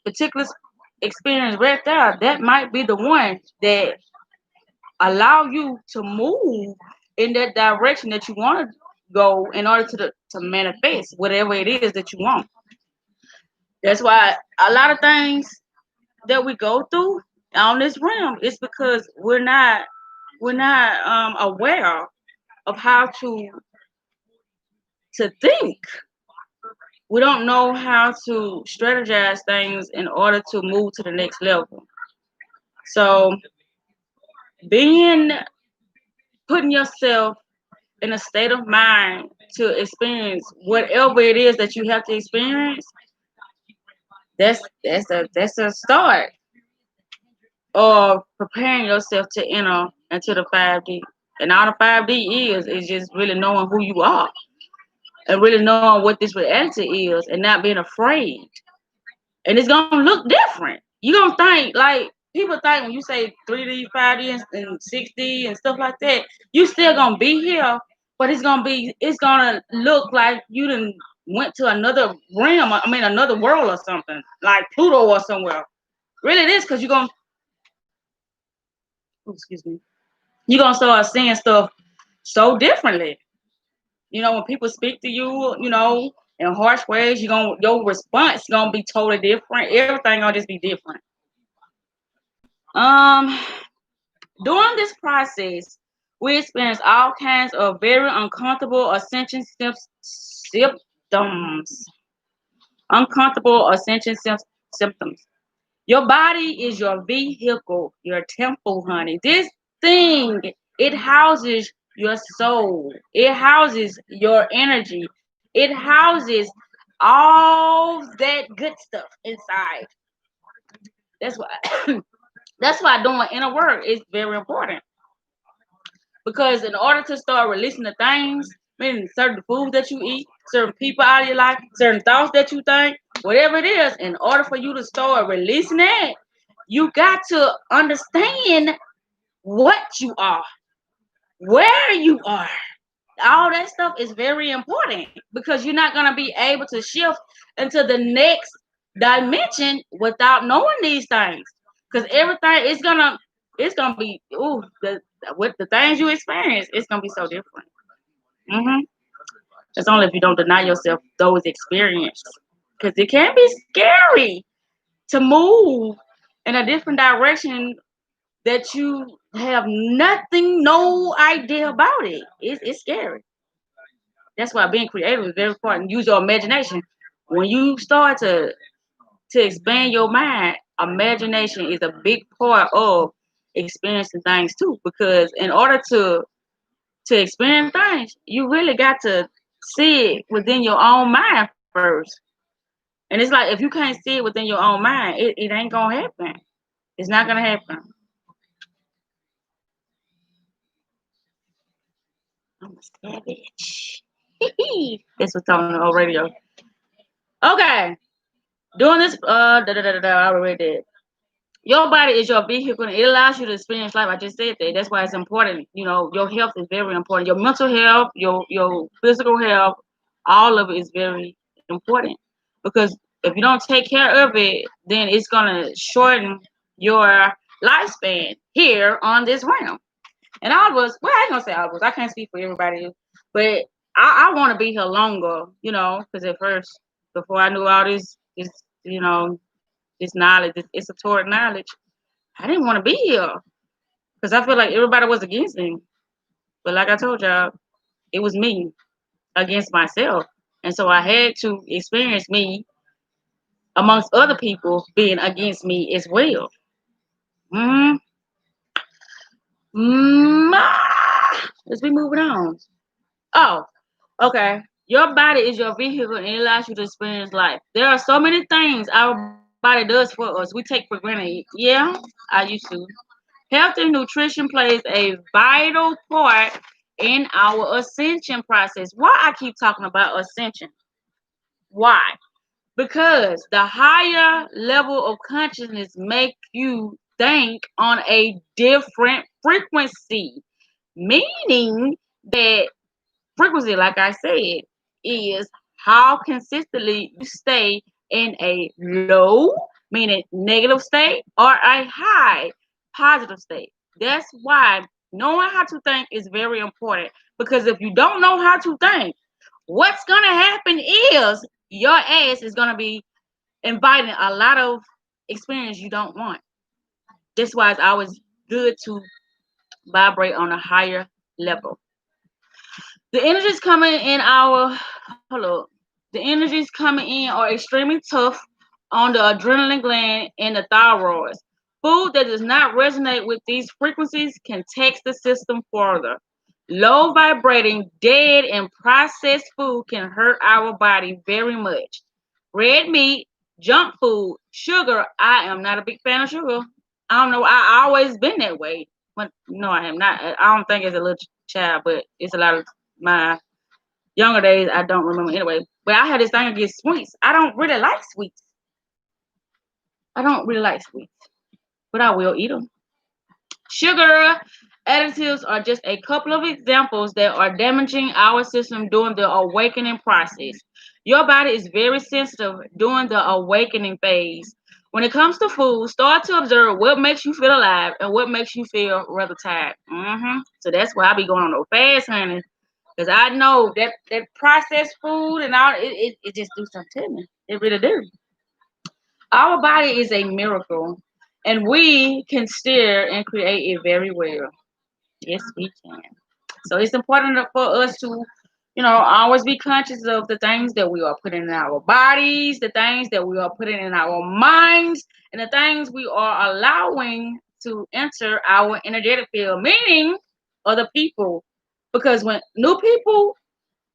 particular experience right there, that might be the one that allow you to move in that direction that you want to go in order to manifest whatever it is that you want. That's why a lot of things that we go through on this realm is because we're not aware of how to think. We don't know how to strategize things in order to move to the next level. So being putting yourself in a state of mind to experience whatever it is that you have to experience, that's a start of preparing yourself to enter into the 5D. And all the 5D is just really knowing who you are and really knowing what this reality is and not being afraid. And it's gonna look different. You're gonna think like people think when you say 3D, 5D, and 6D and stuff like that, you still gonna be here, but it's gonna look like you done went to another realm. I mean, another world or something, like Pluto or somewhere. Really, it is because you're gonna, excuse me, you're gonna start seeing stuff so differently. When people speak to you, in harsh ways, your response gonna be totally different. Everything gonna just be different. Um, During this process, we experience all kinds of very uncomfortable ascension symptoms. Uncomfortable ascension symptoms. Your body is your vehicle, your temple, honey. This thing, it houses your soul. It houses your energy. It houses all that good stuff inside. That's why that's why doing inner work is very important. Because in order to start releasing the things, meaning certain foods that you eat, certain people out of your life, certain thoughts that you think, whatever it is, in order for you to start releasing that, you got to understand what you are, where you are. All that stuff is very important because you're not going to be able to shift into the next dimension without knowing these things. Because everything is gonna be with the things you experience, it's gonna be so different. hmm It's only if you don't deny yourself those experiences, because it can be scary to move in a different direction that you have nothing, no idea about it. It's scary. That's why being creative is very important. Use your imagination. When you start to expand your mind, imagination is a big part of experiencing things too. Because in order to experience things, you really got to see it within your own mind first. And it's like if you can't see it within your own mind, it ain't gonna happen. It's not gonna happen. I'm a savage. That's what's on the radio. Okay. Doing this I already did. Your body is your vehicle and it allows you to experience life. I just said that. That's why it's important. Your health is very important. Your mental health, your physical health, all of it is very important. Because if you don't take care of it, then it's gonna shorten your lifespan here on this realm. And all of us, well, I ain't gonna say all of us. I can't speak for everybody, but I want to be here longer. Because at first, before I knew all this, you know, this knowledge, this esoteric knowledge, I didn't want to be here because I feel like everybody was against me. But like I told y'all, it was me against myself. And so I had to experience me amongst other people being against me as well. Mm, let's be moving on. Oh, okay. Your body is your vehicle and it allows you to experience life. There are so many things our body does for us. We take for granted. Yeah, I used to. Health and nutrition plays a vital part in our ascension process. Why I keep talking about ascension? Why? Because the higher level of consciousness make you think on a different frequency, meaning that frequency, like I said, is how consistently you stay in a low, meaning negative state, or a high, positive state. That's why knowing how to think is very important. Because if you don't know how to think, what's going to happen is your ass is going to be inviting a lot of experience you don't want. That's why it's always good to vibrate on a higher level. The energies coming in our hello. The energies coming in are extremely tough on the adrenaline gland and the thyroid. Food that does not resonate with these frequencies can tax the system further. Low vibrating, dead, and processed food can hurt our body very much. Red meat, junk food, sugar. I am not a big fan of sugar. I don't know. I always been that way. But no, I am not. I don't think as a little child, but it's a lot of my younger days. I don't remember anyway. But I had this thing against sweets. I don't really like sweets. I don't really like sweets. but I will eat them. Sugar additives are just a couple of examples that are damaging our system during the awakening process. Your body is very sensitive during the awakening phase. When it comes to food, start to observe what makes you feel alive and what makes you feel rather tired. So that's why I be going on no fast, honey. Because I know that processed food and all, it just do something to me. It really do. Our body is a miracle, and we can steer and create it very well. Yes, we can. So it's important for us to, always be conscious of the things that we are putting in our bodies, the things that we are putting in our minds, and the things we are allowing to enter our energetic field, meaning other people. Because when new people,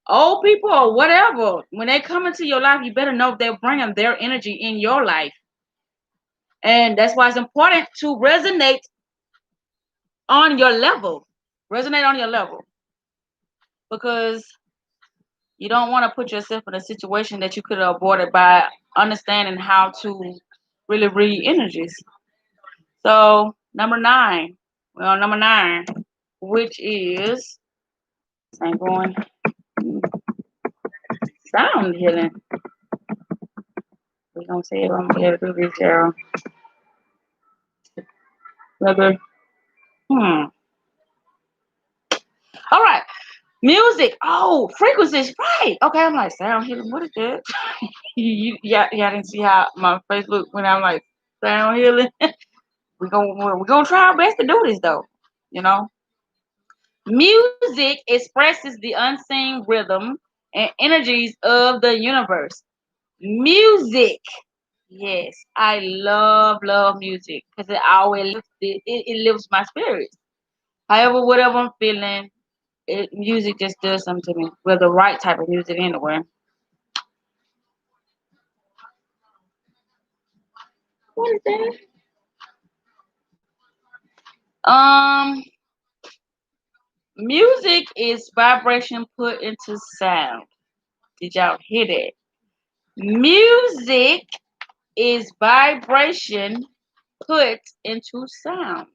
old people, or whatever, when they come into your life, you better know they're bringing their energy in your life. And that's why it's important to on your level. Resonate on your level. Because you don't want to put yourself in a situation that you could have avoided by understanding how to really read energies. So number 9. We're on number 9, which is I'm going sound healing. We're gonna see if I'm able to do this, Cheryl. Another. All right. Music. Oh, frequencies. Right. Okay. I'm like sound healing. What is that? Y'all didn't see how my Facebook when I'm like sound healing. We're gonna try our best to do this though. You know, music expresses the unseen rhythm and energies of the universe. Music. Yes, I love music because it always it lifts my spirits. However, whatever I'm feeling, music just does something to me. Well, the right type of music anyway. What is that? Um, Music is vibration put into sound. Did y'all hear that? Music is vibration put into sound.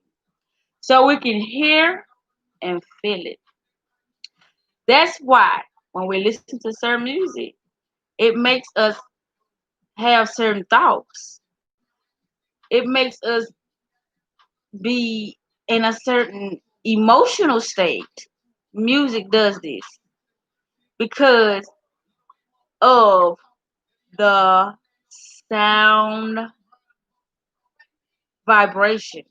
So we can hear and feel it. That's why when we listen to certain music, it makes us have certain thoughts. It makes us be in a certain emotional state. Music does this because of the sound vibration,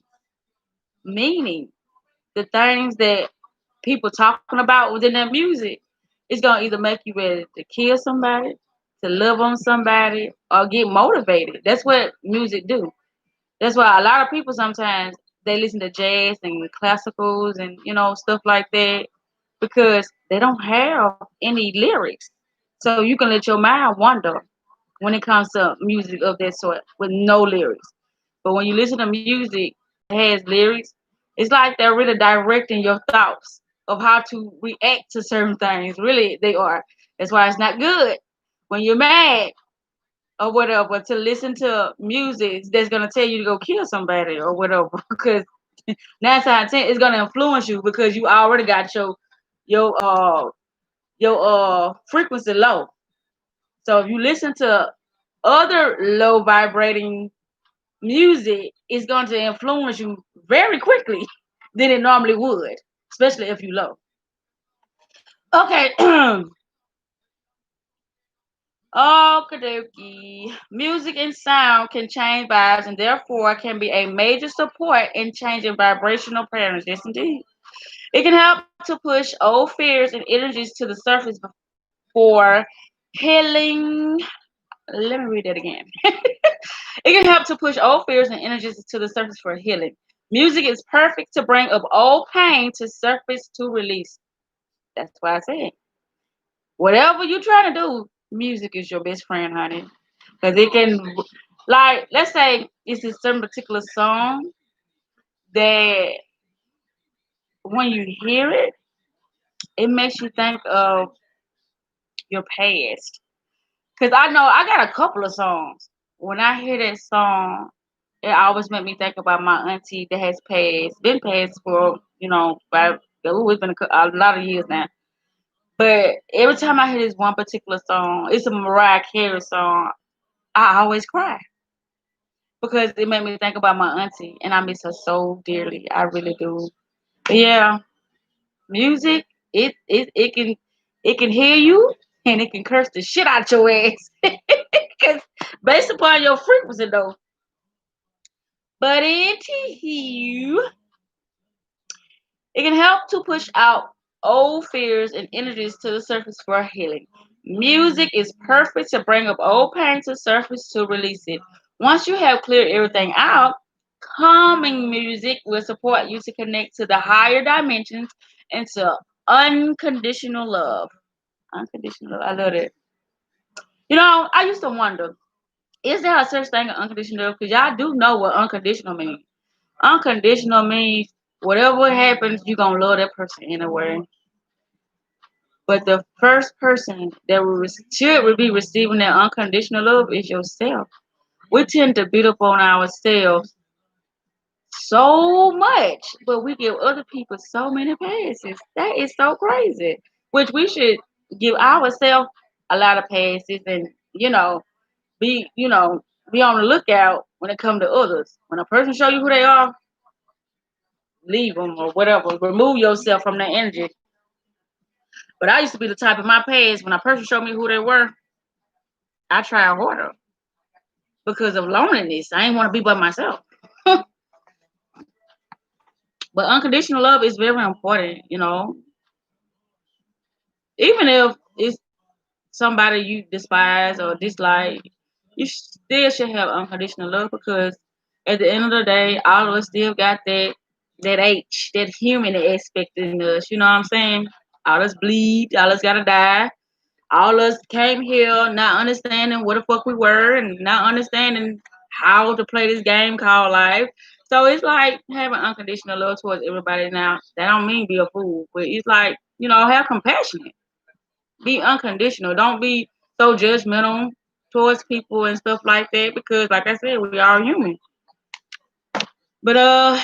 meaning the things that people talking about within that music is gonna either make you ready to kill somebody, to love on somebody, or get motivated. That's what music do. That's why a lot of people sometimes they listen to jazz and classicals and stuff like that because they don't have any lyrics. So you can let your mind wander when it comes to music of that sort with no lyrics. But when you listen to music that has lyrics, it's like they're really directing your thoughts of how to react to certain things. Really, they are. That's why it's not good when you're mad or whatever to listen to music that's gonna tell you to go kill somebody or whatever. Because 9 times 10 it's gonna influence you because you already got your frequency low. So if you listen to other low vibrating music, it's going to influence you very quickly than it normally would, especially if you low. Okay. Okie Music and sound can change vibes and therefore can be a major support in changing vibrational patterns. Yes, indeed. It can help to push old fears and energies to the surface for healing. Let me read that again. It can help to push old fears and energies to the surface for healing. Music is perfect to bring up old pain to surface to release. That's why I said, whatever you're trying to do, music is your best friend, honey. Because it can, like, let's say it's a certain particular song that when you hear it, it makes you think of your past. Because I know I got a couple of songs. When I hear that song, it always made me think about my auntie that has been passed for, about, it's been a lot of years now. But every time I hear this one particular song, it's a Mariah Carey song, I always cry because it made me think about my auntie, and I miss her so dearly. I really do. But yeah, music, it can hear you, and it can curse the shit out your ass. Cause based upon your frequency though. But anywho, it can help to push out old fears and energies to the surface for healing. Music is perfect to bring up old pain to the surface to release it. Once you have cleared everything out, calming music will support you to connect to the higher dimensions and to unconditional love. Unconditional love. I love it. I used to wonder, is there a such thing as unconditional love? Because y'all do know what unconditional means. Unconditional means whatever happens, you're going to love that person anyway. But the first person that should be receiving that unconditional love is yourself. We tend to beat up on ourselves so much, but we give other people so many passes. That is so crazy. Which we should give ourselves a lot of passes, and be be on the lookout when it comes to others. When a person show you who they are, leave them or whatever. Remove yourself from that energy. But I used to be the type in my past when a person showed me who they were, I tried harder because of loneliness. I didn't want to be by myself. But unconditional love is very important. Even if it's somebody you despise or dislike, you still should have unconditional love because at the end of the day, all of us still got that that human aspect in us. You know what I'm saying? All us bleed, all us gotta die. All us came here not understanding what the fuck we were and not understanding how to play this game called life. So it's like having unconditional love towards everybody. Now that don't mean be a fool, but it's like have compassion. Be unconditional. Don't be so judgmental towards people and stuff like that because, like I said, we are human. But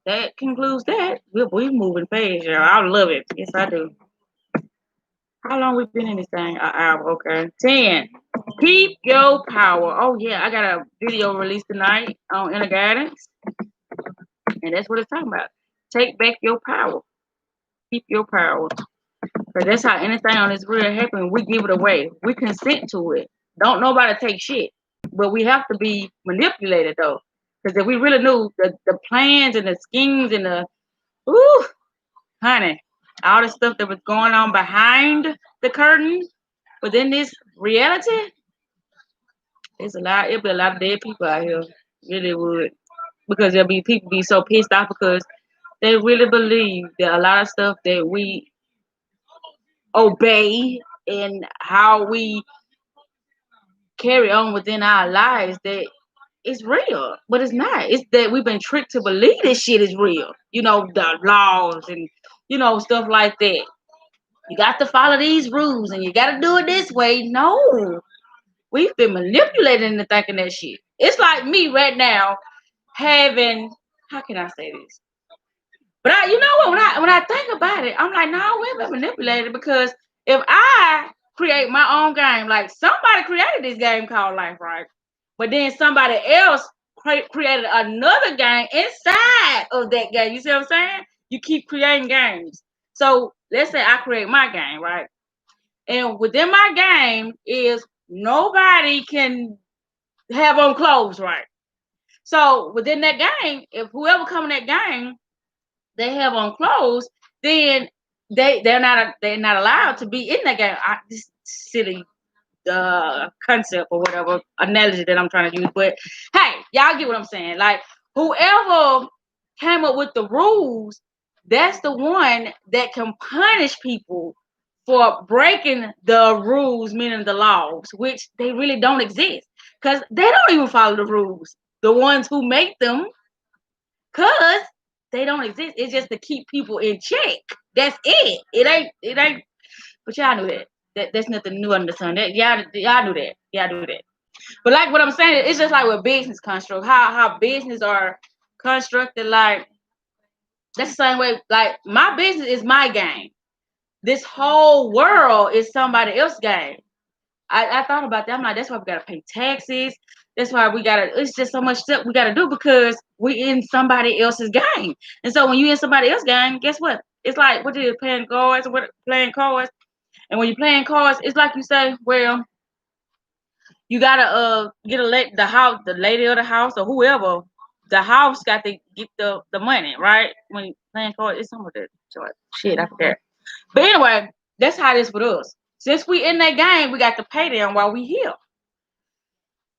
that concludes that. We moving fast, y'all. I love it. Yes, I do. How long we been in this thing? An hour. Okay. 10. Keep your power. Oh yeah, I got a video released tonight on inner guidance, and that's what it's talking about. Take back your power. Keep your power. Because that's how anything on this real happen. We give it away. We consent to it. Don't nobody take shit. But we have to be manipulated though. Because if we really knew the plans and the schemes and ooh, honey, all the stuff that was going on behind the curtain within this reality, it'll be a lot of dead people out here. Really would. Because there'll be people be so pissed off because they really believe that a lot of stuff that we obey and how we carry on within our lives that it's real, but it's not. It's that we've been tricked to believe this shit is real. The laws and stuff like that. You got to follow these rules and you got to do it this way. No, we've been manipulated into thinking that shit. It's like me right now having. How can I say this? But you know what? When I think about it, I'm like, no, we've been manipulated because if I create my own game, like somebody created this game called life, right? But then somebody else created another game inside of that game. You see what I'm saying? You keep creating games. So let's say I create my game, right? And within my game is nobody can have on clothes, right? So within that game, if whoever come in that game they have on clothes, then they're not allowed to be in that game. This silly concept or whatever analogy that I'm trying to use, but hey, y'all get what I'm saying. Like whoever came up with the rules, that's the one that can punish people for breaking the rules, meaning the laws, which they really don't exist because they don't even follow the rules. The ones who make them, cause they don't exist. It's just to keep people in check. That's it. It ain't. But y'all knew that. That's nothing new under the sun. Y'all knew that. Y'all knew that. But like what I'm saying, it's just like with business construct, how business are constructed. Like that's the same way. Like my business is my game. This whole world is somebody else's game. I thought about that. I'm like, that's why we gotta pay taxes. That's why we gotta. It's just so much stuff we gotta do because we in somebody else's game. And so when you in somebody else's game, guess what? It's like what you playing cards, what playing cards. And when you're playing cards, it's like you say, well, you gotta get the house, the lady of the house or whoever, the house got to get the money, right? When you playing cards, it's some of that shit I forget. But anyway, that's how it is with us. Since we in that game, we got to pay them while we here.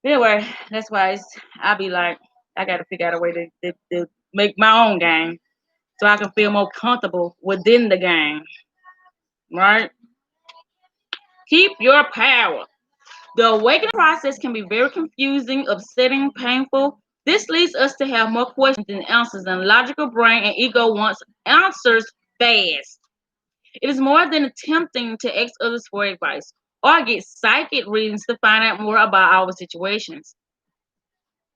Anyway, that's why I be like, I got to figure out a way to make my own game so I can feel more comfortable within the game, right? Keep your power. The awakening process can be very confusing, upsetting, painful. This leads us to have more questions than answers, and logical brain and ego wants answers fast. It is more than attempting to ask others for advice or get psychic readings to find out more about our situations.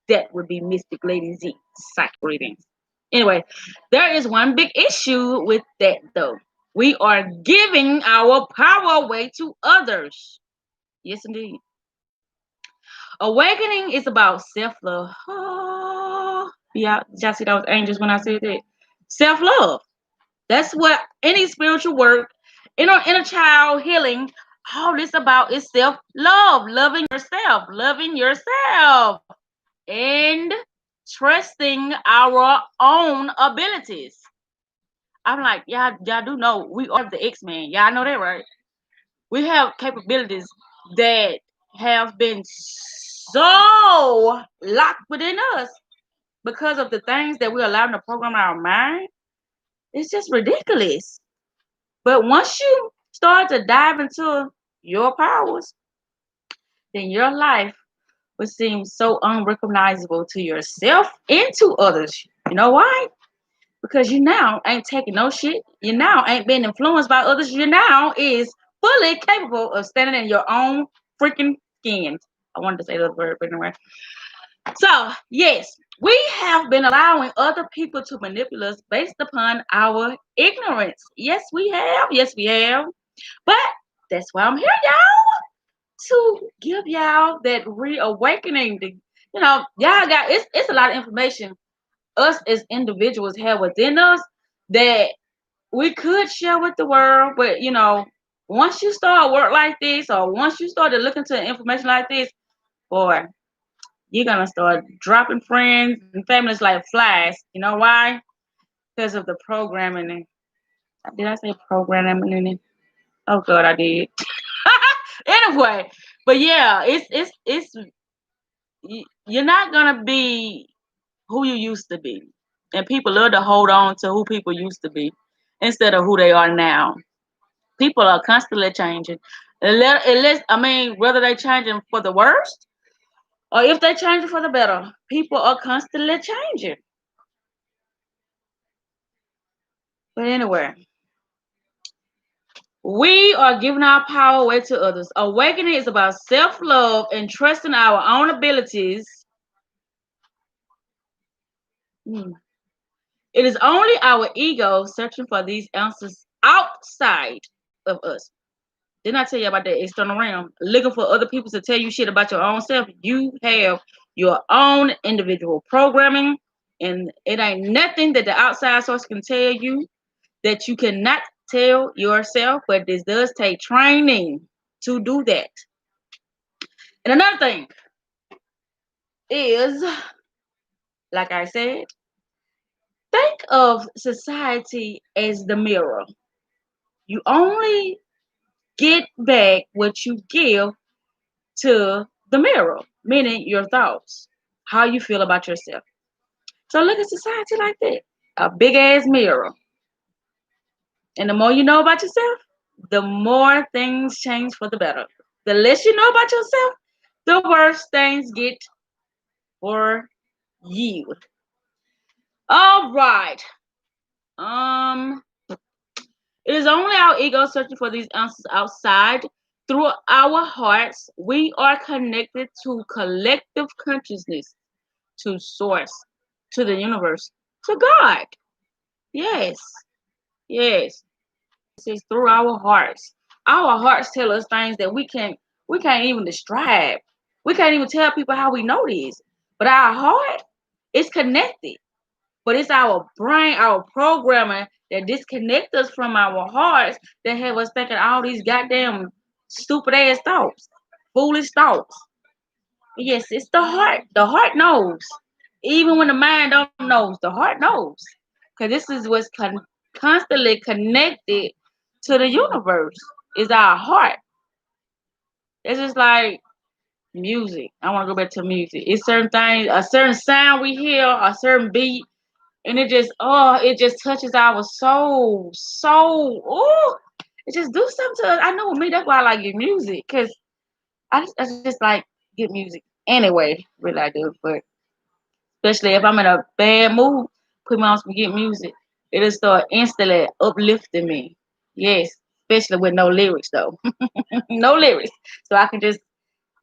That would be Mystic Lady Z, psychic readings. Anyway, there is one big issue with that though. We are giving our power away to others. Yes, indeed. Awakening is about self-love. Oh, yeah, y'all see those angels when I said that? Self-love. That's what any spiritual work, inner child healing, all this about is self-love, loving yourself, and trusting our own abilities. I'm like, y'all do know we are the X-Men. Y'all know that, right? We have capabilities that have been so locked within us because of the things that we're allowing to program our mind. It's just ridiculous. But once you start to dive into your powers, then your life will seem so unrecognizable to yourself and to others. You know why? Because you now ain't taking no shit. You now ain't being influenced by others. You now is fully capable of standing in your own freaking skin. I wanted to say the word, but anyway. So, yes, we have been allowing other people to manipulate us based upon our ignorance. Yes, we have. Yes, we have. But that's why I'm here, y'all, to give y'all that reawakening. Y'all got it's a lot of information us as individuals have within us that we could share with the world, but once you start work like this, or once you start to look into information like this, boy, you're gonna start dropping friends and families like flies. You know why? Because of the programming. Did I say programming? Oh God, I did. Anyway, but yeah, it's you're not gonna be who you used to be, and people love to hold on to who people used to be instead of who they are now. People are constantly changing. Whether they changing for the worst or if they changing for the better, people are constantly changing. But anyway, we are giving our power away to others. Awakening is about self-love and trusting our own abilities. It is only our ego searching for these answers outside of us. Didn't I tell you about that external realm? Looking for other people to tell you shit about your own self. You have your own individual programming, and it ain't nothing that the outside source can tell you that you cannot tell yourself, but this does take training to do that. And another thing is, like I said, think of society as the mirror. You only get back what you give to the mirror, meaning your thoughts, how you feel about yourself. So look at society like that, a big ass mirror. And the more you know about yourself, the more things change for the better. The less you know about yourself, the worse things get for you. All right. It is only our ego searching for these answers outside. Through our hearts, we are connected to collective consciousness, to source, to the universe, to God. Yes, yes. This is through our hearts. Our hearts tell us things that we can't even describe. We can't even tell people how we know this. But our heart is connected. But it's our brain, our programming that disconnect us from our hearts that have us thinking all these goddamn stupid ass thoughts, foolish thoughts. Yes, it's the heart. The heart knows. Even when the mind don't knows, the heart knows. Because this is what's constantly connected to the universe is our heart. It's just like music. I want to go back to music. It's certain things, a certain sound we hear, a certain beat, and it just touches our soul. It just do something to us. I know with me, that's why I like good music, because I just like good music. Anyway, really I do. But especially if I'm in a bad mood, put me on some good music. It'll start instantly uplifting me. Yes, especially with no lyrics though. No lyrics. So I can just,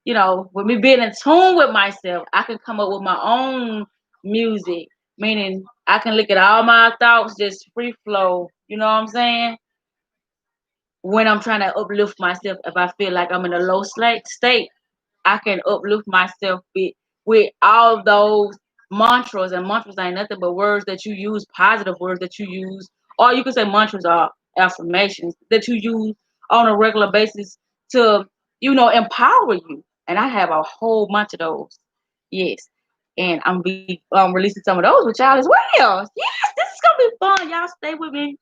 with me being in tune with myself, I can come up with my own music, meaning I can look at all my thoughts just free flow. You know what I'm saying? When I'm trying to uplift myself, if I feel like I'm in a low state, I can uplift myself with all those mantras, and mantras ain't nothing but words that you use, positive words that you use, or you can say mantras are affirmations that you use on a regular basis to, empower you. And I have a whole bunch of those. Yes. And I'm be releasing some of those with y'all as well. Yes, this is gonna be fun. Y'all stay with me.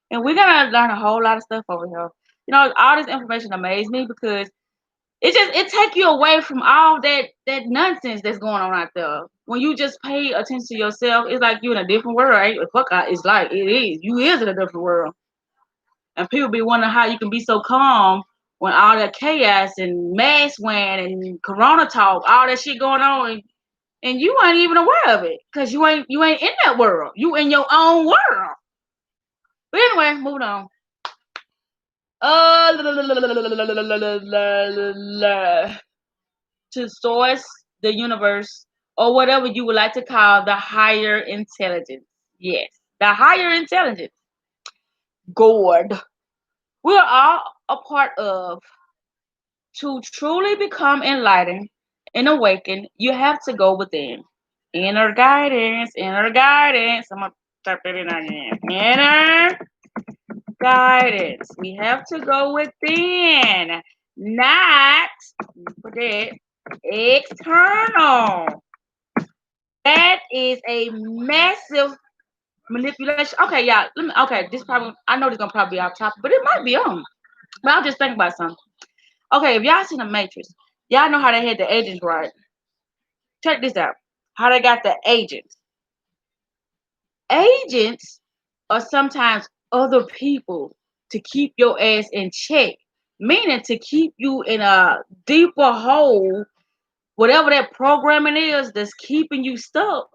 And we're gonna learn a whole lot of stuff over here. All this information amazed me because it take you away from all that nonsense that's going on out there. When you just pay attention to yourself, it's like you in a different world. Right? It's like it is. You is in a different world, and people be wondering how you can be so calm when all that chaos and mass wearing and corona talk, all that shit going on, and you ain't even aware of it because you ain't in that world. You in your own world. But anyway, moving on. To source, the universe, or whatever you would like to call the higher intelligence. Yes, the higher intelligence. God. We are all a part of. To truly become enlightened and awakened, you have to go within. Inner guidance, inner guidance. I'm going to type it in again. Inner guidance. We have to go within, not for that external. That is a massive manipulation. Okay, y'all. Okay, this probably I know this gonna probably be off topic, but it might be on. But I'll just think about something. Okay, if y'all seen the Matrix, y'all know how they had the agents, right? Check this out. How they got the agents. Agents are sometimes other people to keep your ass in check, meaning to keep you in a deeper hole, whatever that programming is that's keeping you stuck.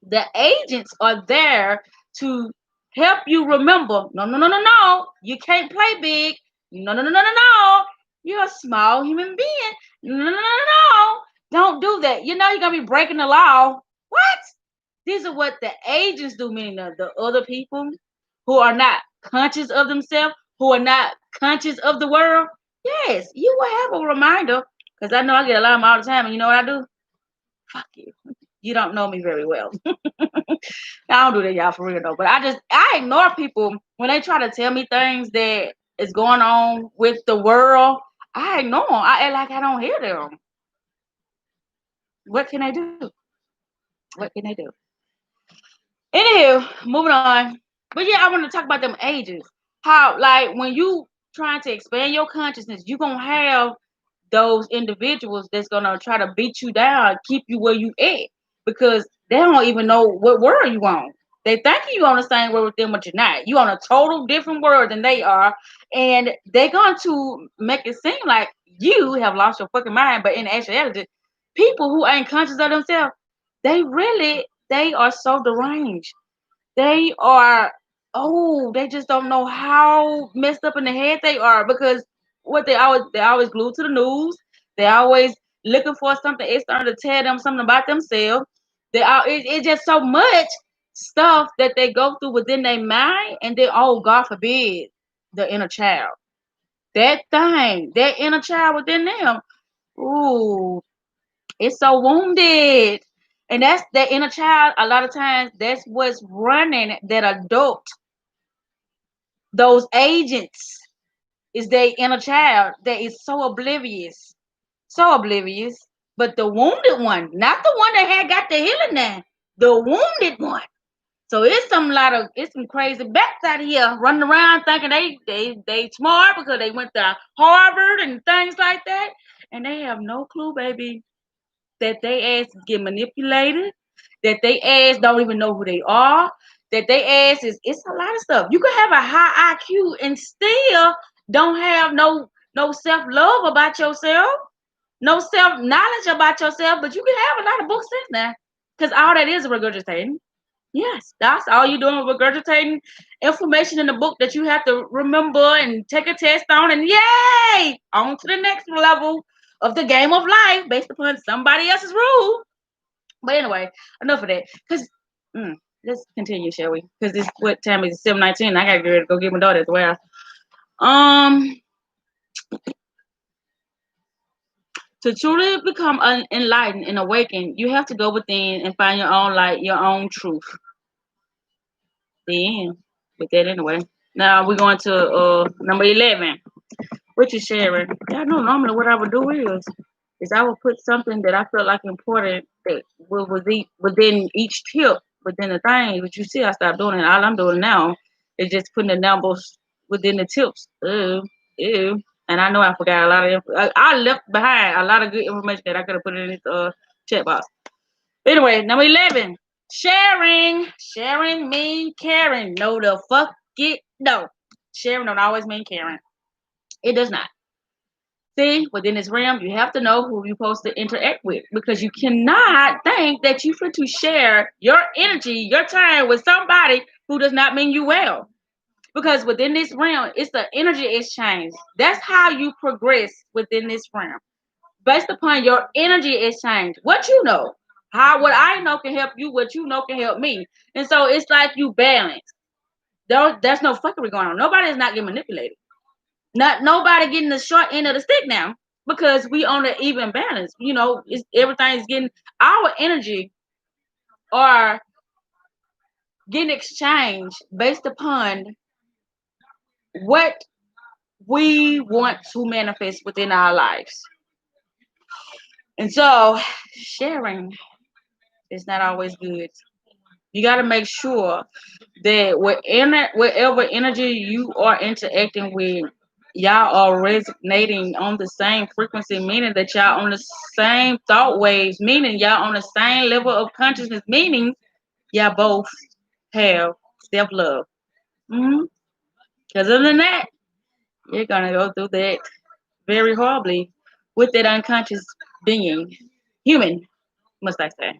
The agents are there to help you remember, no, no, no, no, no, you can't play big. No, no, no, no, no, no. You're a small human being. No, no, no, no, no. Don't do that. You're going to be breaking the law. What? These are what the agents do, meaning the other people who are not conscious of themselves, who are not conscious of the world. Yes, you will have a reminder, because I know I get alarmed all the time, and you know what I do? Fuck you. You don't know me very well. I don't do that, y'all, for real though. But I ignore people when they try to tell me things that is going on with the world. I ignore them. I act like I don't hear them. What can I do? What can I do? Anywho, moving on. But yeah, I want to talk about them ages. How, like, when you trying to expand your consciousness, you're gonna have those individuals that's gonna try to beat you down, keep you where you at, because they don't even know what world you on. They think you on the same world with them, but you're not. You on a total different world than they are, and they're going to make it seem like you have lost your fucking mind. But in actuality, people who ain't conscious of themselves, they are so deranged. They are, they just don't know how messed up in the head they are, because what they always glued to the news. They always looking for something external to tell them something about themselves. It's just so much stuff that they go through within their mind, and then, oh, God forbid, the inner child. That inner child within them, ooh, it's so wounded. And that's that inner child. A lot of times, that's what's running that adult. Those agents is their inner child that is so oblivious. So oblivious. But the wounded one, not the one that had got the healing now, the wounded one. So it's some crazy bats out here running around thinking they smart because they went to Harvard and things like that, and they have no clue, baby, that they ass get manipulated, that they ass don't even know who they are, that they ass it's a lot of stuff. You can have a high IQ and still don't have no self love about yourself, no self knowledge about yourself, but you can have a lot of books in there because all that is regurgitating. Yes, that's all you're doing, regurgitating information in the book that you have to remember and take a test on, and yay, on to the next level of the game of life based upon somebody else's rule. But anyway, enough of that. Because let's continue, shall we? Because this what time is 7:19. I gotta get ready to go get my daughter as well. To truly become enlightened and awakened, you have to go within and find your own light, your own truth. Then, with that anyway. Now we're going to number 11, which is sharing. Yeah, I know normally what I would do is I would put something that I feel like important that was within each tip within the thing. But you see, I stopped doing it. All I'm doing now is just putting the numbers within the tips. Ew. And I know I forgot a lot of I left behind a lot of good information that I could have put in this chat box. Anyway, number 11. Sharing. Sharing mean caring. No, the fuck it. No. Sharing don't always mean caring. It does not. See, within this realm, you have to know who you're supposed to interact with because you cannot think that you fit to share your energy, your time with somebody who does not mean you well. Because within this realm, it's the energy exchange. That's how you progress within this realm. Based upon your energy exchange, what you know, what I know can help you, what you know can help me. And so it's like you balance. There's no fuckery going on. Nobody is not getting manipulated. Not nobody getting the short end of the stick now because we on an even balance. You know, everything's getting our energy are getting exchanged based upon what we want to manifest within our lives. And so sharing is not always good. You got to make sure that whatever energy you are interacting with, y'all are resonating on the same frequency, meaning that y'all on the same thought waves, meaning y'all on the same level of consciousness, meaning y'all both have self-love. Because other than that, you're going to go through that very horribly with that unconscious being. Human, must I say.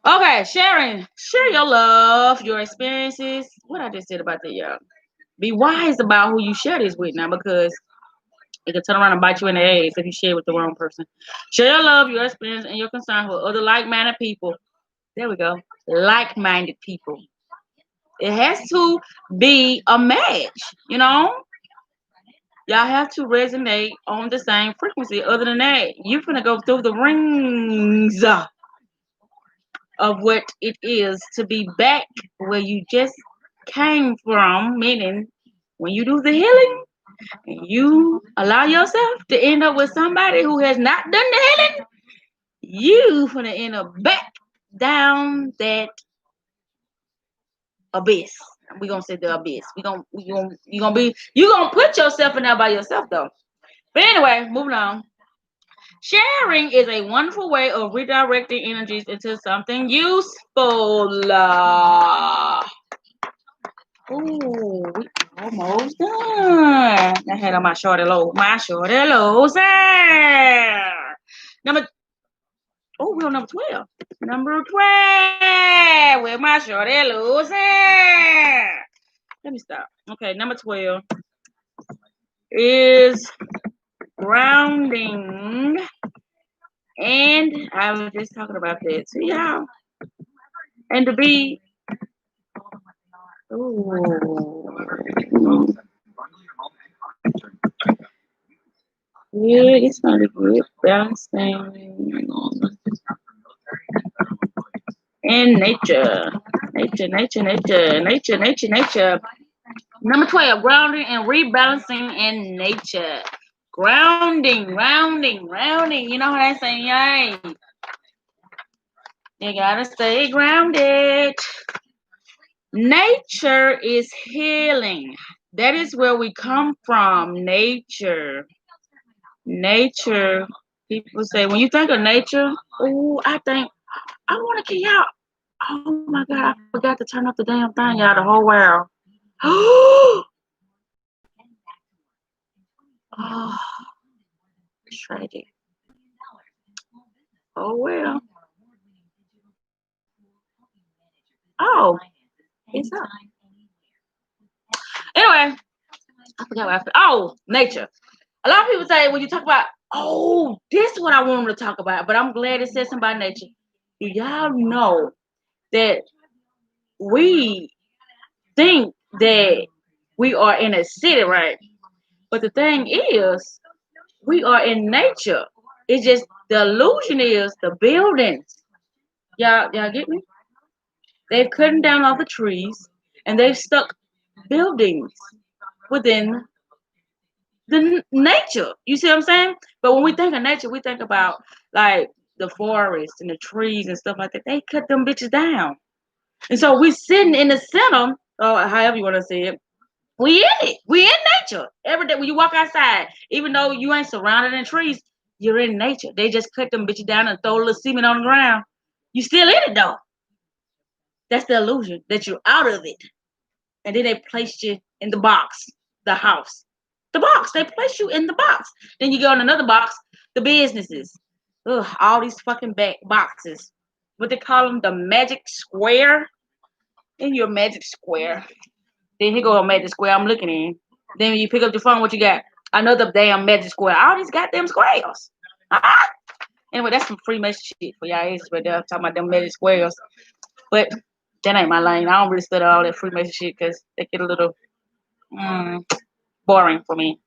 Okay, sharing. Share your love, your experiences. What I just said about that, y'all. Be wise about who you share this with now because it can turn around and bite you in the ass if you share with the wrong person. Share your love, your experience, and your concerns with other like-minded people. There we go. Like-minded people. It has to be a match, you know? Y'all have to resonate on the same frequency. Other than that, you're going to go through the rings of what it is to be back where you just came from, meaning when you do the healing and you allow yourself to end up with somebody who has not done the healing, you gonna end up back down that abyss. We're gonna say the abyss. You gonna put yourself in there by yourself though. But anyway, moving on. Sharing is a wonderful way of redirecting energies into something useful. Ooh, we almost done. I had on my shorty low. Number, we're on number 12. Number 12. Where my shorty lows. Let me stop. Okay, number 12. is grounding. And I was just talking about that. So yeah. And to be yeah, it's not a good balancing in nature. Number 12, grounding and rebalancing in nature. Grounding. You know what I say, yay. You gotta stay grounded. Nature is healing. That is where we come from. Nature. People say, when you think of nature, oh, I think, I want to get out. Oh my God, I forgot to turn off the damn thing, y'all, the whole world. Oh, tragic. Oh, well. Oh, it's up. Anyway, I forgot what I said. Oh, nature. A lot of people say when you talk about, oh, this is what I wanted to talk about, but I'm glad it said something about nature. Do y'all know that we think that we are in a city, right? But the thing is, we are in nature. It's just the illusion is the buildings. Y'all get me? They've cut down all the trees and they've stuck buildings within the nature. You see what I'm saying? But when we think of nature, we think about like the forest and the trees and stuff like that. They cut them bitches down. And so we sitting in the center, or however you want to say it. We in it. We in nature. Every day when you walk outside, even though you ain't surrounded in trees, you're in nature. They just cut them bitches down and throw a little cement on the ground. You still in it though. That's the illusion that you're out of it. And then they placed you in the box, the house. The box. They place you in the box. Then you go in another box, the businesses. Ugh, all these fucking back boxes. What they call them, the magic square. In your magic square. Then here go a magic square I'm looking in. Then when you pick up your phone, what you got? Another damn magic square. All these goddamn squares. Ah! Anyway, that's some Freemason shit for y'all ages right there. Talking about them magic squares. But that ain't my lane. I don't really study all that Freemason shit because they get a little boring for me.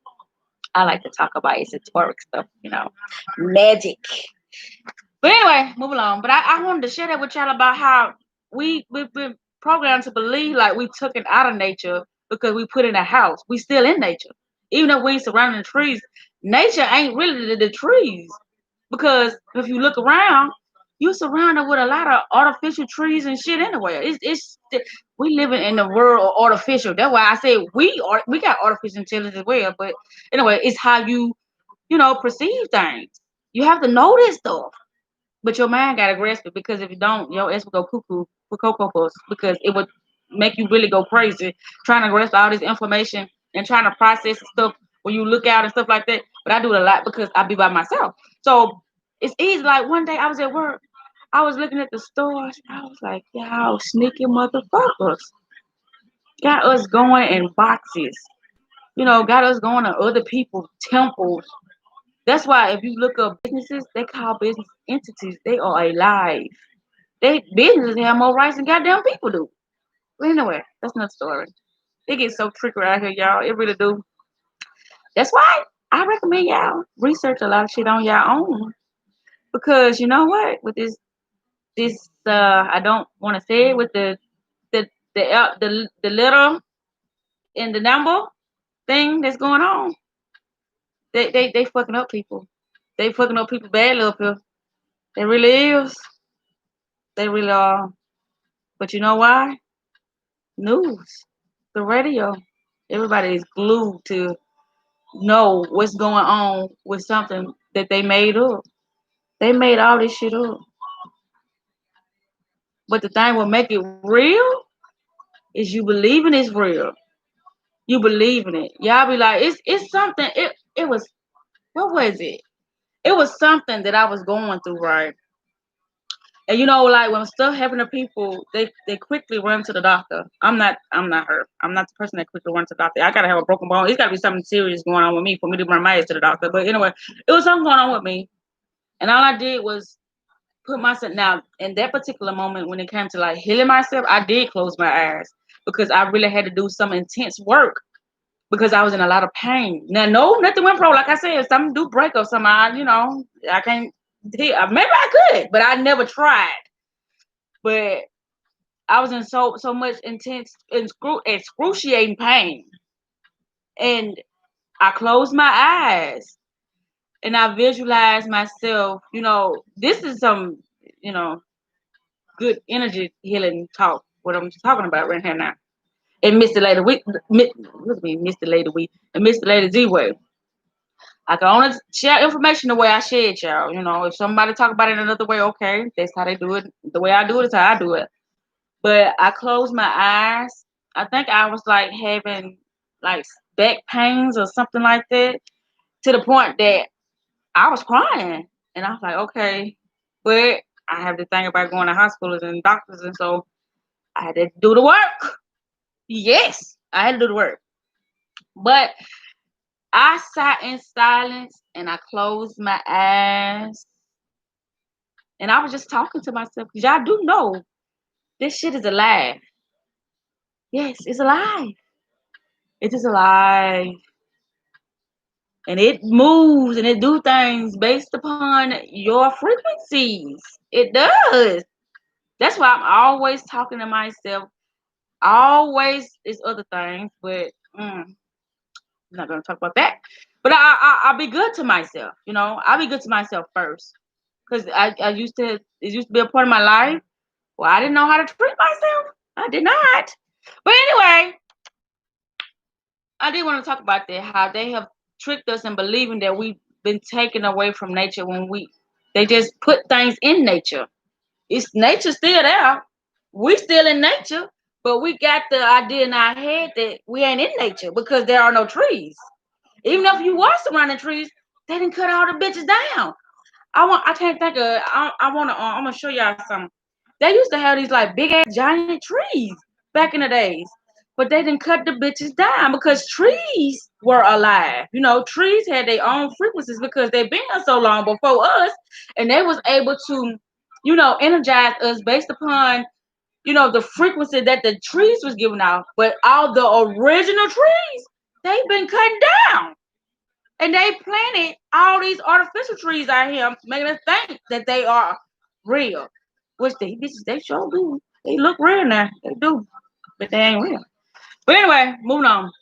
I like to talk about esoteric stuff, magic. But anyway, move along. But I wanted to share that with y'all about how we've been programmed to believe like we took it out of nature because we put it in a house. We still in nature. Even though we ain't surrounding the trees, nature ain't really the trees. Because if you look around, you're surrounded with a lot of artificial trees and shit anyway. It's we living in the world of artificial. That's why I say we got artificial intelligence as well. But anyway, it's how you perceive things. You have to know this stuff. But your mind gotta grasp it because if you don't, your ass will go cuckoo for cocoa puffs because it would make you really go crazy trying to grasp all this information and trying to process stuff when you look out and stuff like that. But I do it a lot because I be by myself. So it's easy. Like one day I was at work, I was looking at the stores. I was like, y'all sneaky motherfuckers got us going in boxes. Got us going to other people's temples. That's why if you look up businesses, they call business entities. They are alive. They businesses have more rights than goddamn people do. But anyway, that's another story. It gets so tricky out here, y'all. It really do. That's why I recommend y'all research a lot of shit on your own. Because you know what? With this I don't want to say it with the little in the number thing that's going on. They fucking up people. They fucking up people badly up here. They really is. They really are. But you know why? News, the radio. Everybody is glued to know what's going on with something that they made up. They made all this shit up. But the thing will make it real is you believing it's real. You believe in it. Y'all be like, it's something. It was what was it? It was something that I was going through, right? And you know, like when stuff happen to people, they quickly run to the doctor. I'm not her. I'm not the person that quickly runs to the doctor. I gotta have a broken bone. It's gotta be something serious going on with me for me to run my ass to the doctor. But anyway, it was something going on with me, and all I did was put myself now in that particular moment when it came to like healing myself. I did close my eyes because I really had to do some intense work because I was in a lot of pain. Now, no, nothing went wrong. Like I said, if something do break or something, I can't. Maybe I could, but I never tried. But I was in so much intense, excruciating pain, and I closed my eyes and I visualized myself. This is some, you know, good energy healing talk. What I'm talking about right here now. And Mr. Lady We, look at me, Mr. Lady We, and Mr. Lady Z Way. I can only share information the way I share it, y'all. If somebody talk about it another way, okay, that's how they do it. The way I do it is how I do it. But I closed my eyes. I think I was like having like back pains or something like that, to the point that I was crying. And I was like, okay, but I have the thing about going to hospitals and doctors, and so I had to do the work. Yes, I had to do the work. But I sat in silence and I closed my eyes and I was just talking to myself because y'all do know this shit is alive. Yes, it's alive. It is alive. And it moves and it do things based upon your frequencies. It does. That's why I'm always talking to myself. Always is other things, but I'm not gonna talk about that. But I'll be good to myself. I'll be good to myself first, because I used to, it used to be a part of my life. Well, I didn't know how to treat myself. I did not. But anyway, I did want to talk about that, how they have tricked us in believing that we've been taken away from nature when they just put things in nature. It's nature still there. We still in nature, but we got the idea in our head that we ain't in nature because there are no trees. Even if you was surrounding trees, they didn't cut all the bitches down. I can't think of. I'm gonna show y'all some. They used to have these like big ass giant trees back in the days, but they didn't cut the bitches down because trees were alive. Trees had their own frequencies because they've been here so long before us, and they was able to, energize us based upon, the frequency that the trees was giving out. But all the original trees, they've been cutting down. And they planted all these artificial trees out here, making us think that they are real. Which they sure do. They look real now. They do. But they ain't real. But anyway, moving on.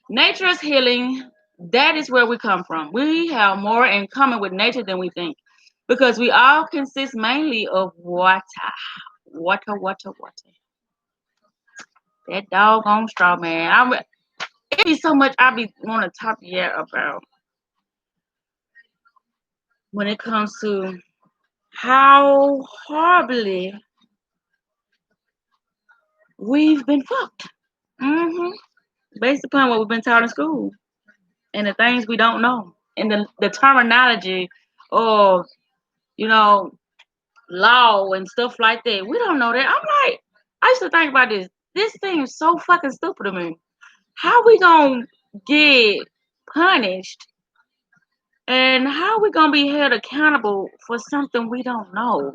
Nature is healing. That is where we come from. We have more in common with nature than we think. Because we all consist mainly of water. Water, water, water. That doggone straw, man. It be so much I be want to talk to you about when it comes to how horribly we've been fucked. hmm Based upon what we've been taught in school and the things we don't know and the terminology of, you know, law and stuff like that. We don't know that. I'm like, I used to think about this. This seems so fucking stupid to me. How we gonna get punished and how we gonna be held accountable for something we don't know?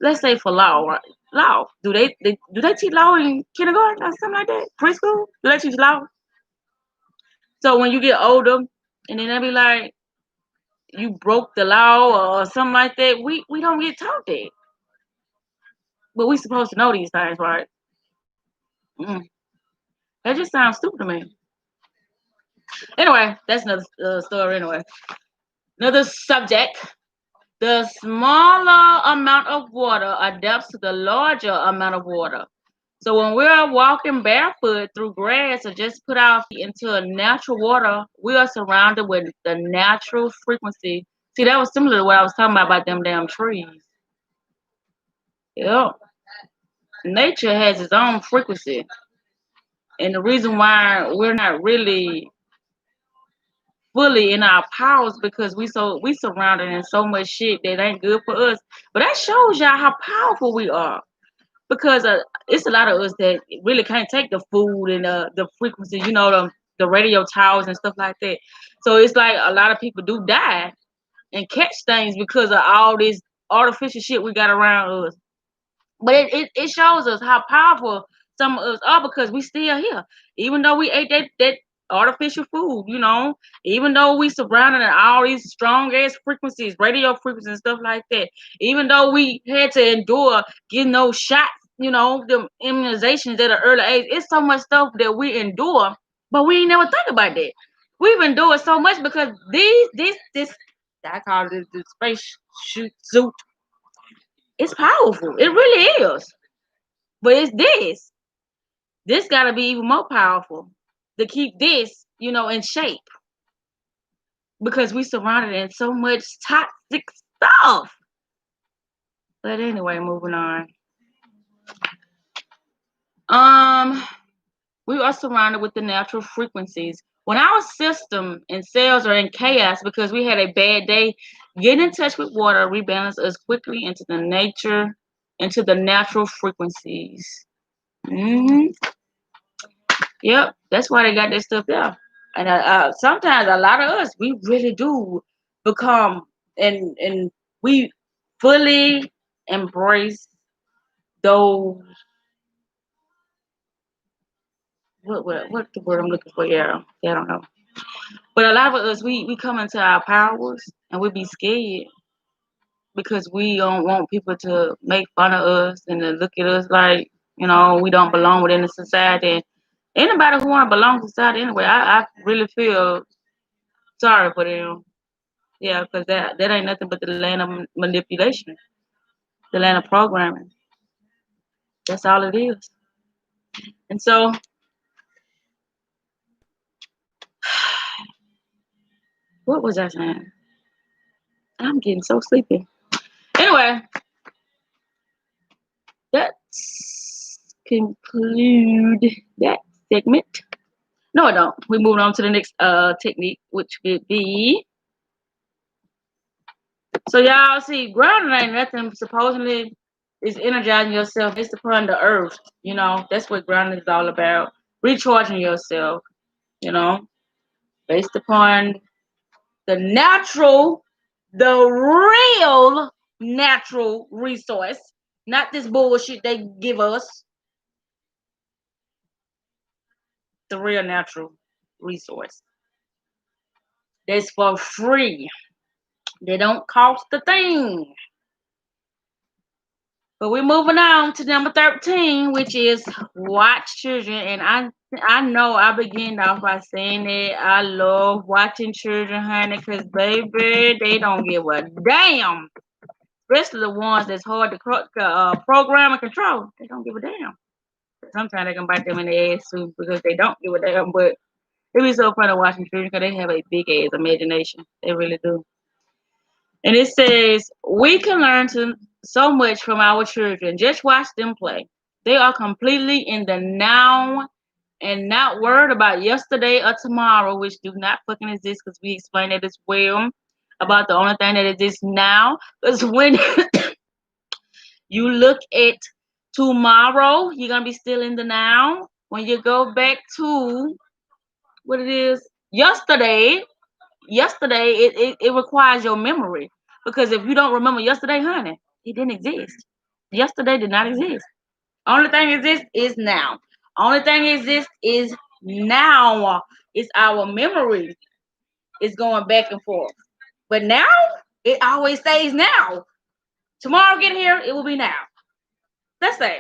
Let's say for law, right? Law. Do they teach law in kindergarten or something like that? Preschool? Do they teach law? So when you get older, and then they be like, you broke the law or something like that, we don't get taught that. But we supposed to know these things, right? Mm. That just sounds stupid to me. Anyway, that's another story. Anyway, another subject. The smaller amount of water adapts to the larger amount of water. So when we're walking barefoot through grass or just put our feet into a natural water, we are surrounded with the natural frequency. See, that was similar to what I was talking about them damn trees. Yep. Nature has its own frequency. And the reason why we're not really fully in our powers because we surrounded in so much shit that ain't good for us. But that shows y'all how powerful we are. Because it's a lot of us that really can't take the food and the frequency, the radio towers and stuff like that. So it's like a lot of people do die and catch things because of all this artificial shit we got around us. But it shows us how powerful some of us are because we still here. Even though we ate that artificial food, even though we surrounded in all these strong ass frequencies, radio frequencies and stuff like that, even though we had to endure getting those shots, the immunizations at an early age, it's so much stuff that we endure, but we ain't never think about that. We've endured so much because this I call it the space suit. It's powerful. It really is. But it's this. This got to be even more powerful to keep this, in shape because we surrounded in so much toxic stuff. But anyway, moving on. We are surrounded with the natural frequencies. When our system and cells are in chaos because we had a bad day, getting in touch with water rebalance us quickly into the natural frequencies. Yep, that's why they got that stuff there. And sometimes a lot of us, we really do become and we fully embrace those. What the word I'm looking for? Yeah, I don't know. But a lot of us, we come into our powers and we be scared because we don't want people to make fun of us and to look at us like we don't belong within the society. Anybody who want to belong to society anyway, I really feel sorry for them. Yeah, because that ain't nothing but the land of manipulation, the land of programming. That's all it is. And so, what was I saying? I'm getting so sleepy. Anyway, let's conclude that segment. No, I don't. We move on to the next technique, which would be. So y'all see, grounding ain't nothing. Supposedly, is energizing yourself based upon the earth. That's what grounding is all about. Recharging yourself. You know, based upon the real natural resource, not this bullshit they give us. The real natural resource. That's for free. They don't cost a thing. But we're moving on to number 13, which is watch children. And I know I began off by saying that I love watching children, honey, because baby, they don't give a damn. Especially the ones that's hard to program and control. They don't give a damn. Sometimes they can bite them in the ass too because they don't give a damn. But it be so funny watching children because they have a big ass imagination. They really do. And it says, we can learn so much from our children. Just watch them play. They are completely in the now and not worried about yesterday or tomorrow, which do not fucking exist because we explained it as well about the only thing that exists now. Because when you look at tomorrow, you're going to be still in the now. When you go back to what it is yesterday, it requires your memory. Because if you don't remember yesterday, honey, it didn't exist. Yesterday did not exist. Only thing exists is now. Only thing exists is now. It's our memory. It's going back and forth. But now, it always stays now. Tomorrow get here, it will be now. Let's say.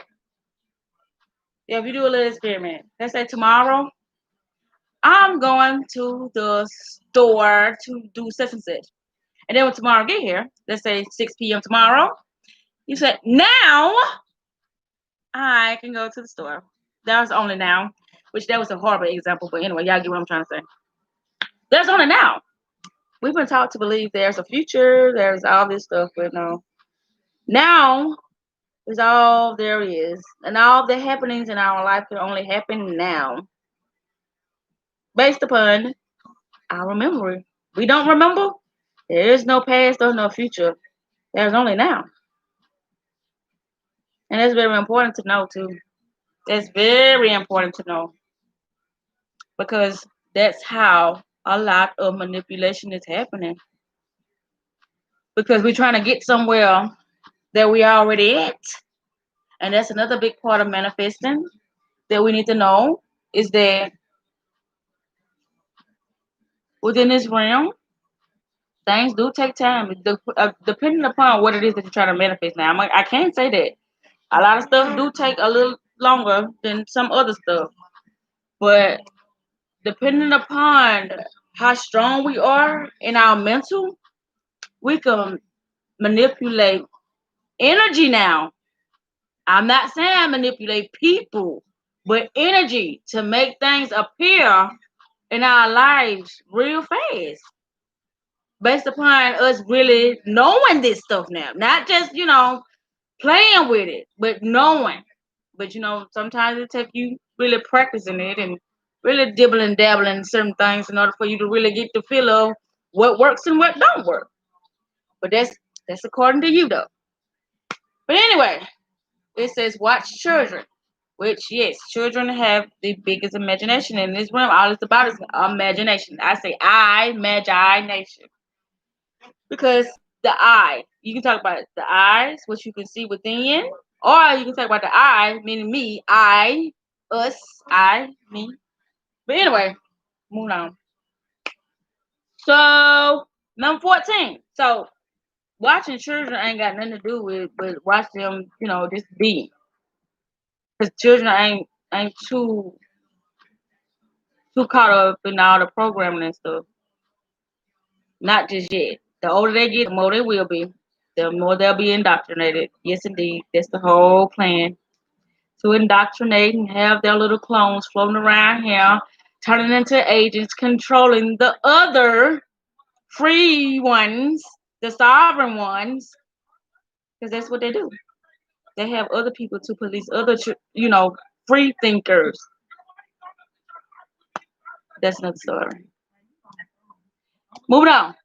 Yeah, if you do a little experiment. Let's say tomorrow, I'm going to the store to do such and such. And then when tomorrow get here, let's say 6 p.m. tomorrow, you said, now I can go to the store. That was only now, which that was a horrible example. But anyway, y'all get what I'm trying to say. There's only now. We've been taught to believe there's a future, there's all this stuff, but no. Now is all there is. And all the happenings in our life can only happen now. Based upon Our memory. We don't remember. There is no past or no future. There's only now. And that's very important to know too. That's very important to know because that's how a lot of manipulation is happening. Because we're trying to get somewhere that we already at. And that's another big part of manifesting that we need to know is that within this realm, things do take time. Depending upon what it is that you're trying to manifest. Now, I can't say that. A lot of stuff do take a little longer than some other stuff. But depending upon how strong we are in our mental, we can manipulate energy now. I'm not saying manipulate people, but energy to make things appear in our lives real fast. Based upon us really knowing this stuff now. Not just, playing with it, but knowing. But sometimes it takes you really practicing it and really dibbling and dabbling in certain things in order for you to really get the feel of what works and what don't work. But that's according to you though. But anyway, it says watch children. Which yes, children have the biggest imagination in this room. All it's about is imagination. I say imagination. Because the eye, you can talk about the eyes, what you can see within, or you can talk about the I, meaning me, I, us, I, me. But anyway, moving on. So number 14. So watching children ain't got nothing to do with but watch them, just be. Because children ain't too caught up in all the programming and stuff. Not just yet. The older they get, the more they will be. The more they'll be indoctrinated. Yes, indeed. That's the whole plan. To indoctrinate and have their little clones floating around here, turning into agents, controlling the other free ones, the sovereign ones, because that's what they do. They have other people to police other, free thinkers. That's another story. Moving on.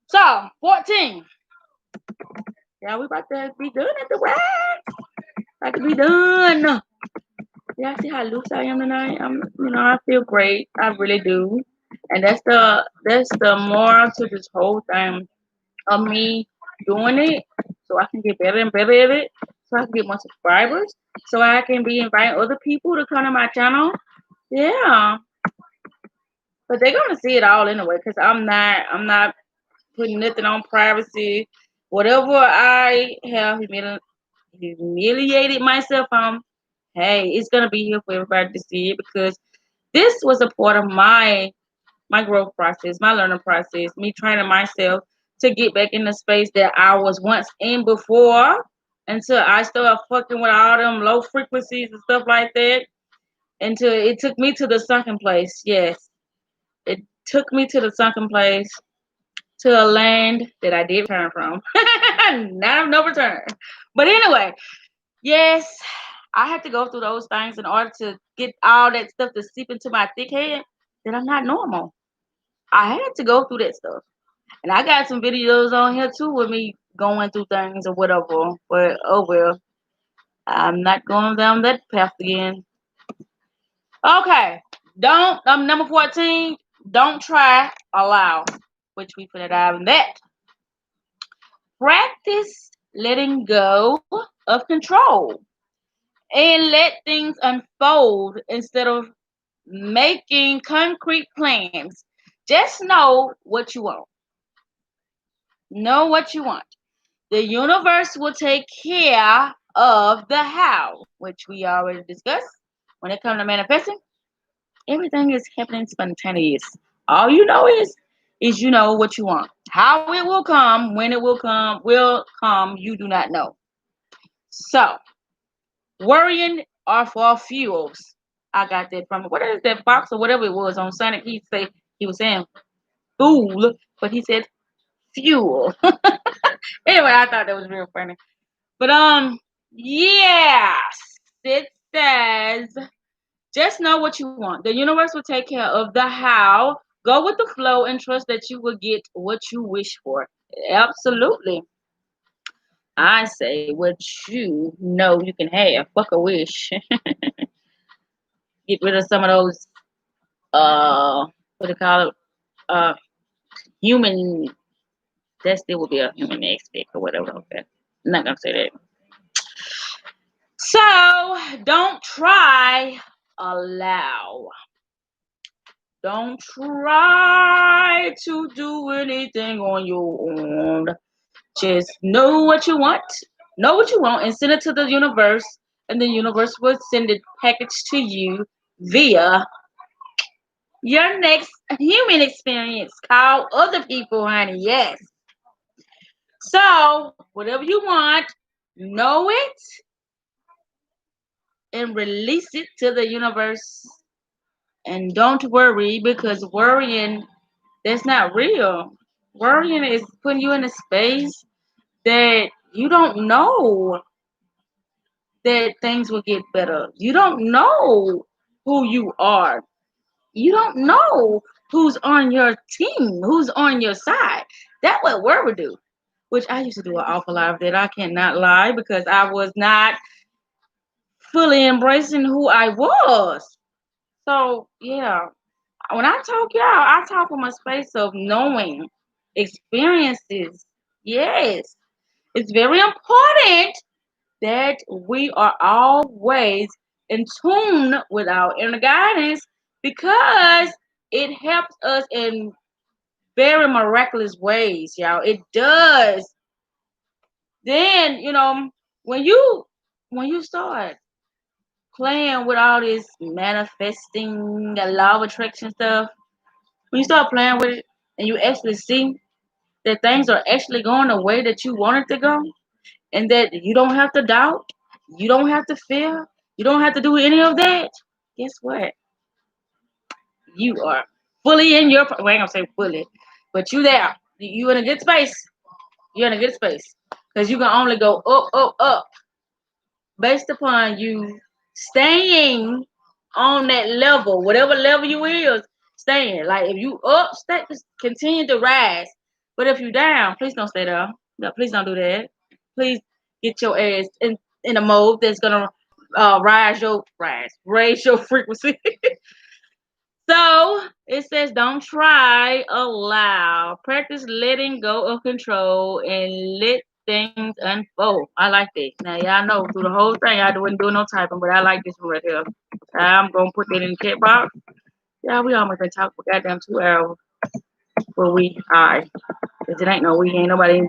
So, 14. Yeah, we about to be done at the wax. About to be done. Yeah, see how loose I am tonight. I feel great. I really do. And that's the moral to this whole thing of me doing it, so I can get better and better at it, so I can get more subscribers, so I can be inviting other people to come to my channel. Yeah, but they're gonna see it all anyway, cause I'm not putting nothing on privacy. Whatever I have humiliated myself on, hey, it's gonna be here for everybody to see it because this was a part of my growth process, my learning process, me training myself to get back in the space that I was once in before until I started fucking with all them low frequencies and stuff like that. Until it took me to the sunken place. Yes, it took me to the sunken place, to a land that I did return from. Not of no return. But anyway, yes, I had to go through those things in order to get all that stuff to seep into my thick head that I'm not normal. I had to go through that stuff. And I got some videos on here too with me going through things or whatever. But oh well, I'm not going down that path again. Okay. Don't number 14, don't try, allow. Which we put it out in that. Practice letting go of control and let things unfold instead of making concrete plans. Just know what you want. Know what you want. The universe will take care of the how, which we already discussed. When it comes to manifesting, everything is happening spontaneous. All you know is you know what you want. How it will come, when it will come, you do not know. So, worrying are for fuels. I got that from what is that box or whatever it was on Sonic. He was saying fool, but he said fuel. Anyway, I thought that was real funny. But yes, it says just know what you want. The universe will take care of the how Go with the flow and trust that you will get what you wish for. Absolutely. I say what you know you can have. Fuck a wish. Get rid of some of those what do you call it? Human, that still would be a human aspect or whatever. Okay. I'm not gonna say that. So don't try, allow. Don't try to do anything on your own. Just know what you want, and send it to the universe, and the universe will send it packaged to you via your next human experience. Call other people, honey. Yes. So whatever you want, know it and release it to the universe. And don't worry, because worrying, that's not real. Worrying is putting you in a space that you don't know that things will get better. You don't know who you are. You don't know who's on your team, who's on your side. That's what worry do. Which I used to do an awful lot of that. I cannot lie, because I was not fully embracing who I was. So yeah, when I talk y'all, I talk from a space of knowing experiences. Yes, it's very important that we are always in tune with our inner guidance, because it helps us in very miraculous ways, y'all. It does. Then, when you when you start playing with all this manifesting, the law of attraction stuff, when you start playing with it and you actually see that things are actually going the way that you want it to go, and that you don't have to doubt, you don't have to fear, you don't have to do any of that. Guess what? You are fully in your. Well, I ain't gonna say fully, but you there. You in a good space. You're in a good space, because you can only go up, up, up, based upon you staying on that level, whatever level you is, staying. Like if you up, stay, just continue to rise. But if you down, please don't stay there. No, please don't do that. Please get your ass in a mode that's gonna raise your frequency. So it says, don't try, allow. Practice letting go of control and let things unfold. I like that. Now, y'all know through the whole thing, I wasn't doing no typing, but I like this one right here. I'm going to put that in the chat box. Yeah, we almost been talking for goddamn 2 hours. But alright. Because it ain't nobody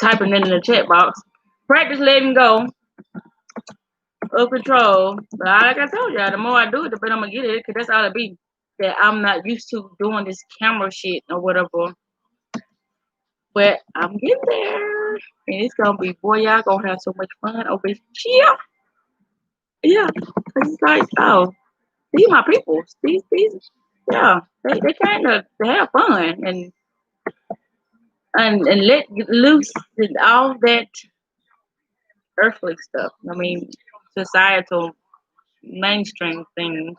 typing in the chat box. Practice letting go of control. But like I told y'all, the more I do it, the better I'm going to get it, because that's all it be. That I'm not used to doing this camera shit or whatever. But I'm getting there. And it's gonna be, boy, y'all gonna have so much fun over here. Yeah. Cause it's like, oh, these my people. These yeah, they came to have fun and let loose all that earthly stuff. I mean, societal mainstream things.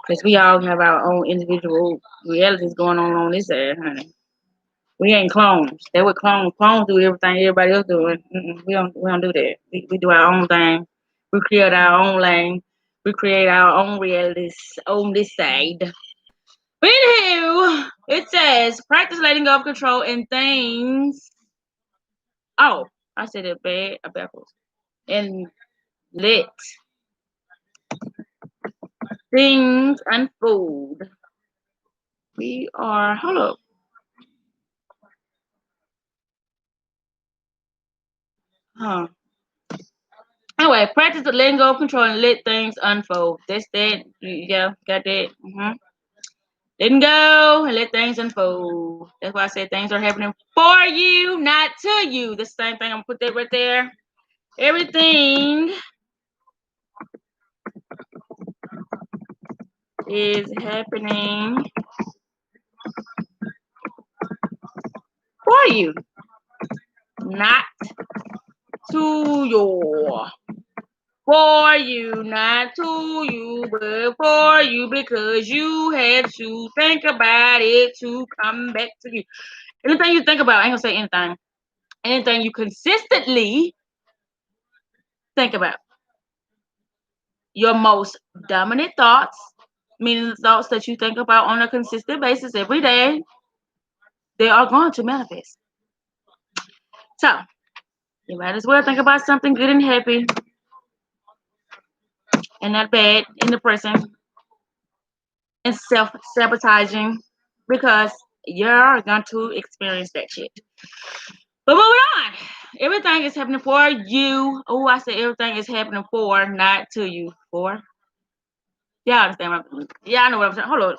Because we all have our own individual realities going on this earth, honey. We ain't clones. They were clones. Clones do everything everybody else doing. We don't do that. We do our own thing. We create our own lane. We create our own realities on this side. But anywho, it says practice letting go of control in things. Oh, I said it bad. Backwards. And let things unfold. We are. Hold up. Huh. Anyway, practice the letting go of control and let things unfold. That's that. Yeah, got that. Letting go and let things unfold. That's why I said things are happening for you, not to you. The same thing. I'm gonna put that right there. Everything is happening for you, not to you. for you, not to you, but for you, because you had to think about it to come back to you. Anything you think about, I ain't gonna say anything. Anything you consistently think about. Your most dominant thoughts, meaning the thoughts that you think about on a consistent basis every day, they are going to manifest. So, you might as well think about something good and happy and not bad and depressing and self-sabotaging because you're going to experience that shit. But moving on. Everything is happening for you. Oh, I said everything is happening for, not to you. For. Yeah, I understand what I'm, yeah, I know what I'm saying. Hold on.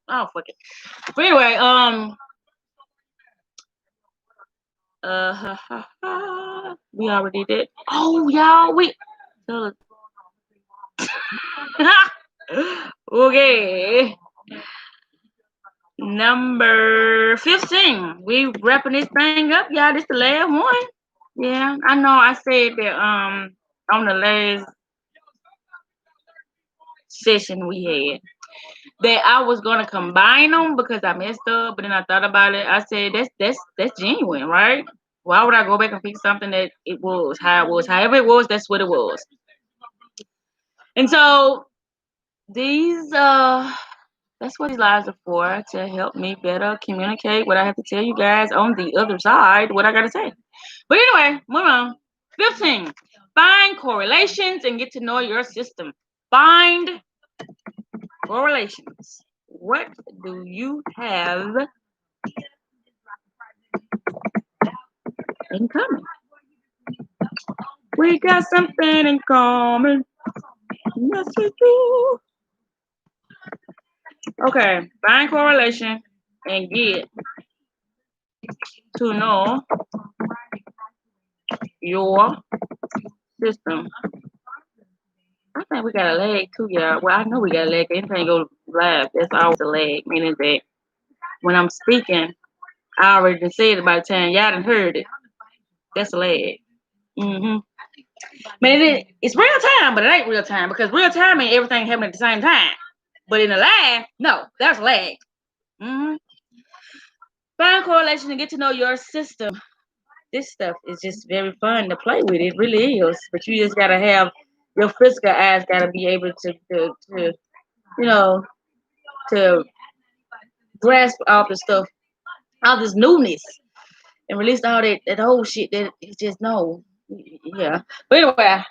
Oh, fuck it. But anyway, we already did. Oh, y'all, okay. Number 15. We wrapping this thing up, y'all. This the last one. Yeah, I know I said that on the last session we had that I was gonna combine them because I messed up, but then I thought about it. I said that's genuine, right? Why would I go back and pick something that it was how it was, however it was, that's what it was. And so these that's what these lives are for, to help me better communicate what I have to tell you guys on the other side, what I gotta say. But anyway, move on. 15. Find correlations and get to know your system. Find correlations. What do you have in common? We got something in common. Yes, we do. Okay, find correlation and get to know your system. I think we got a lag too, y'all. Well, I know we got a lag. Anything go live, that's always a lag, meaning that when I'm speaking, I already done said it by the time y'all done heard it. That's a lag. Mm-hmm. Man, it's real time, but it ain't real time because real time ain't everything happening at the same time. But in the live, no, that's lag. Mm-hmm. Find correlation and get to know your system. This stuff is just very fun to play with. It really is. But you just gotta have your physical eyes gotta be able to you know to grasp all the stuff, all this newness, and release all that old shit that you just know. Yeah. But anyway,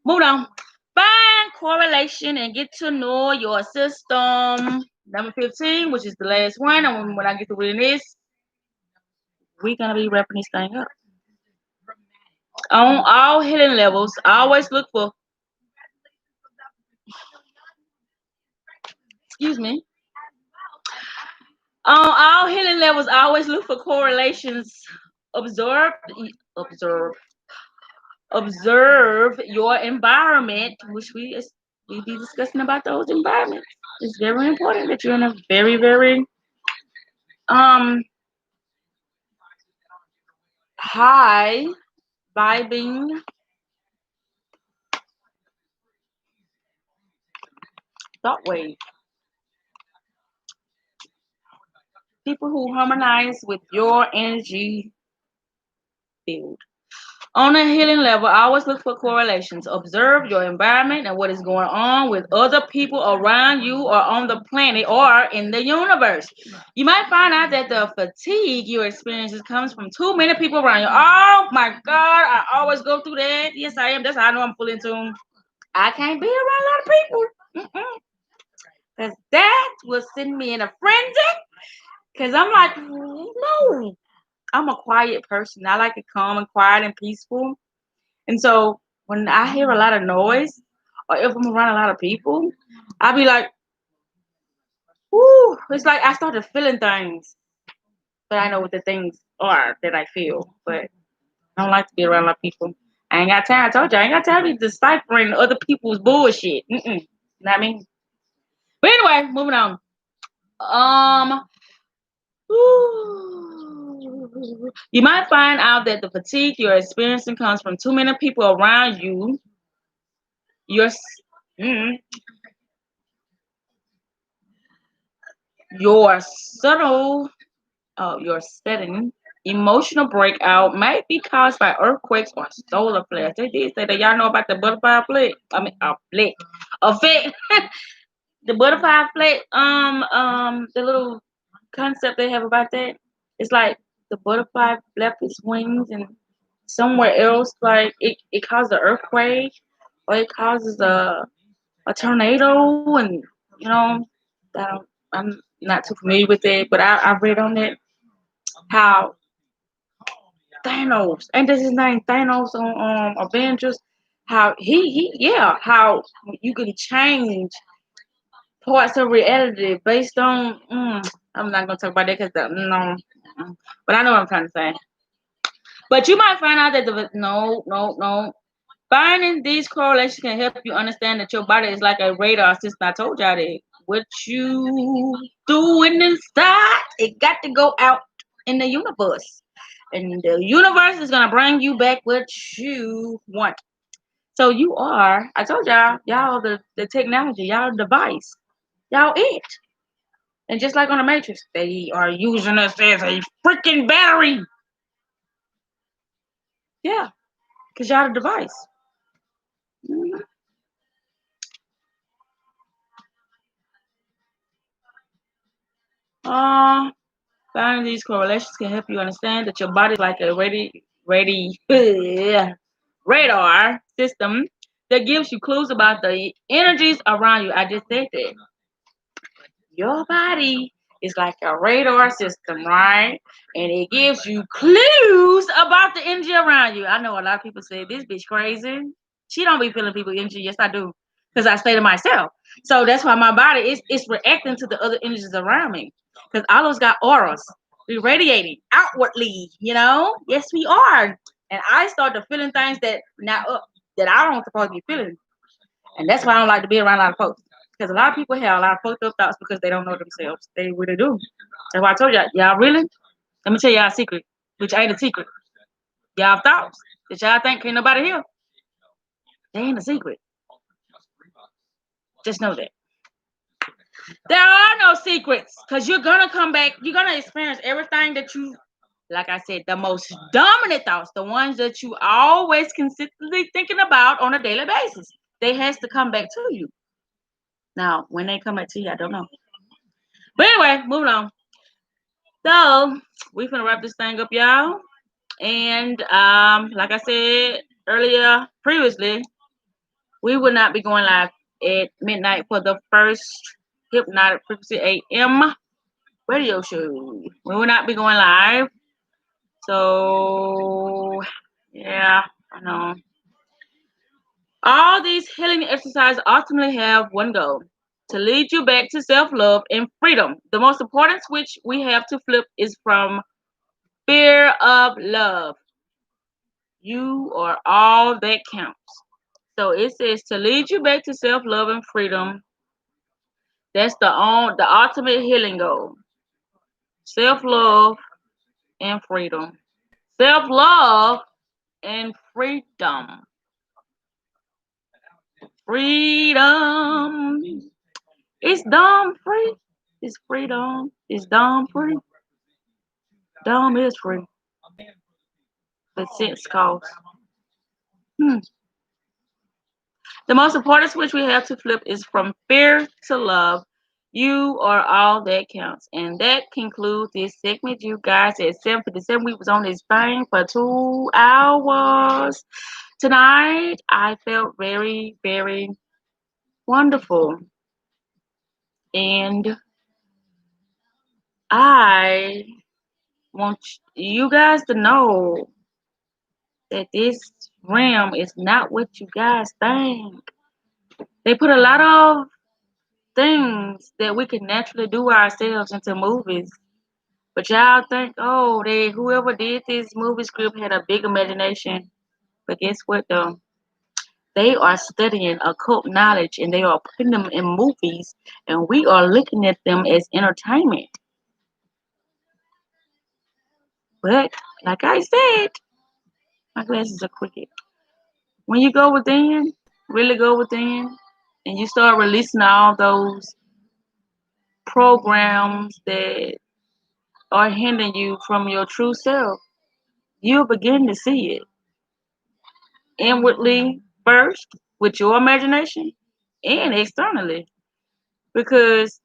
moving on. Find correlation and get to know your system. Number 15, which is the last one. And when I get to reading this, we're gonna be wrapping this thing up. On all healing levels, always look for, excuse me. On all healing levels, always look for correlations. Observe, observe, observe your environment, which we be discussing about those environments. It's very important that you're in a very, very high vibing thought wave. People who harmonize with your energy field. On a healing level, always look for correlations. Observe your environment and what is going on with other people around you or on the planet or in the universe. You might find out that the fatigue you experience comes from too many people around you. Oh my God, I always go through that. Yes, I am. That's how I know I'm fully in tune. I can't be around a lot of people. Because that will send me in a frenzy. Because I'm like, no. I'm a quiet person. I like it calm and quiet and peaceful. And so when I hear a lot of noise, or if I'm around a lot of people, I'll be like, whoo, it's like I started feeling things. But I know what the things are that I feel. But I don't like to be around a lot of people. I ain't got time. I told you, I ain't got time to be deciphering other people's bullshit. Not me. But anyway, moving on. You might find out that the fatigue you're experiencing comes from too many people around you Your mm, your subtle your sudden emotional breakout may be caused by earthquakes or solar flares. They did say that. Y'all know about the butterfly effect. I mean, effect. The butterfly effect. The little concept they have about that. It's like the butterfly flaps its wings and somewhere else, like it causes an earthquake or it causes a tornado, and you know, I'm not too familiar with it, but I read on it how Thanos, and this is his name Thanos on Avengers, how how you can change parts of reality based on. I'm not gonna talk about that because no, but I know what I'm trying to say. But you might find out that no. Finding these correlations can help you understand that your body is like a radar system. I told y'all that what you doing inside, it got to go out in the universe. And the universe is gonna bring you back what you want. So you are, I told y'all the technology, y'all device, y'all it. And just like on the Matrix, they are using us as a freaking battery. Yeah, because y'all the device. Mhm. Uh, Finding these correlations can help you understand that your body is like a radar system that gives you clues about the energies around you. I just said that. Your body is like a radar system, right? And it gives you clues about the energy around you. I know a lot of people say this bitch crazy. She don't be feeling people energy. Yes, I do. Because I stay to myself. So that's why my body is reacting to the other energies around me. Because all those got auras. We radiating outwardly, you know? Yes, we are. And I started feeling things that now that I don't supposed to be feeling. And that's why I don't like to be around a lot of folks. Because a lot of people have a lot of fucked up thoughts because they don't know themselves. They really do. That's why I told y'all really? Let me tell y'all a secret, which ain't a secret. Y'all thoughts that y'all think can't nobody hear. They ain't a secret. Just know that. There are no secrets. Because you're gonna come back, you're gonna experience everything that you, like I said, the most dominant thoughts, the ones that you always consistently thinking about on a daily basis. They has to come back to you. Now, when they come back to you, I don't know. But anyway, moving on. So we finna wrap this thing up, y'all. And like I said earlier, previously, we will not be going live at midnight for the first Hypnotic Frequency AM radio show. We will not be going live. So yeah, I know. All these healing exercises ultimately have one goal: to lead you back to self-love and freedom. The most important switch we have to flip is from fear of love. You are all that counts. So it says to lead you back to self-love and freedom. That's the ultimate healing goal. Self-love and freedom. Self-love and freedom. Freedom. It's dumb free. It's freedom. It's dumb free. Dumb is free. But sense costs. Hmm. The most important switch we have to flip is from fear to love. You are all that counts. And that concludes this segment, you guys. At 7:57, we was on this thing for 2 hours. Tonight, I felt very, very wonderful. And I want you guys to know that this realm is not what you guys think. They put a lot of things that we can naturally do ourselves into movies. But y'all think, oh, whoever did this movie script had a big imagination. But guess what though? They are studying occult knowledge and they are putting them in movies and we are looking at them as entertainment. But like I said, my glasses are crooked. When you go within, really go within and you start releasing all those programs that are hindering you from your true self, you'll begin to see it inwardly first with your imagination and externally because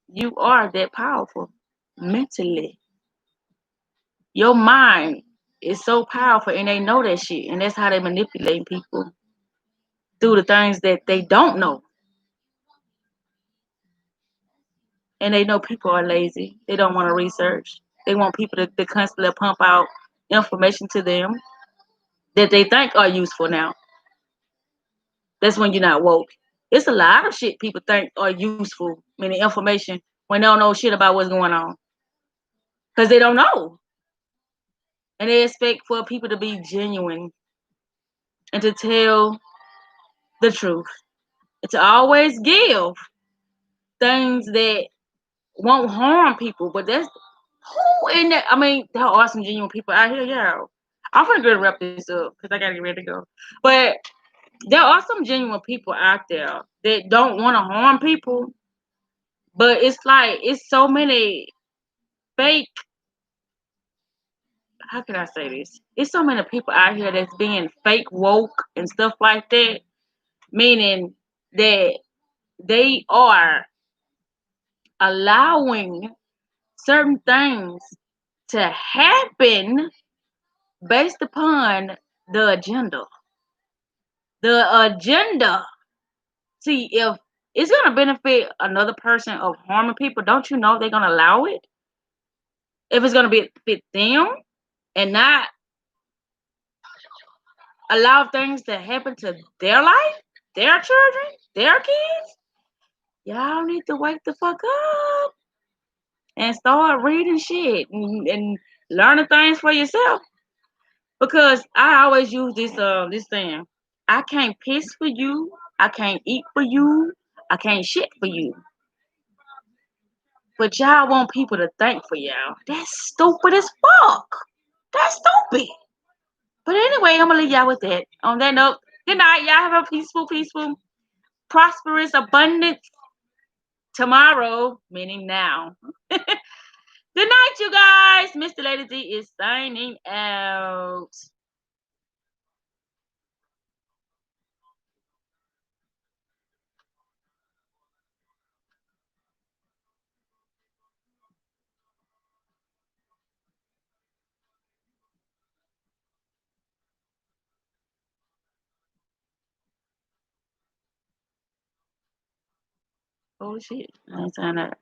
you are that powerful mentally. Your mind is so powerful and they know that shit. And that's how they manipulate people through the things that they don't know. And they know people are lazy. They don't want to research. They want people to constantly pump out information to them that they think are useful now. That's when you're not woke. It's a lot of shit people think are useful, meaning information, when they don't know shit about what's going on. Because they don't know. And they expect for people to be genuine and to tell the truth. And to always give things that won't harm people. But that's who in that. I mean, there are some genuine people out here, yeah. I'm gonna wrap this up because I gotta get ready to go. But there are some genuine people out there that don't want to harm people. But it's like it's so many fake. How can I say this? It's so many people out here that's being fake woke and stuff like that, meaning that they are allowing certain things to happen based upon the agenda. The agenda. See, if it's gonna benefit another person of harming people, don't you know they're gonna allow it? If it's gonna benefit them and not allow things to happen to their life, their children, their kids, y'all need to wake the fuck up and start reading shit and learning things for yourself. Because I always use this saying, I can't piss for you, I can't eat for you, I can't shit for you. But y'all want people to think for y'all. That's stupid as fuck. That's stupid. But anyway, I'm gonna leave y'all with that. On that note, good night. Y'all have a peaceful, prosperous, abundant tomorrow, meaning now. Good night, you guys. Mr. Lady D is signing out. Oh shit. I ain't signed up.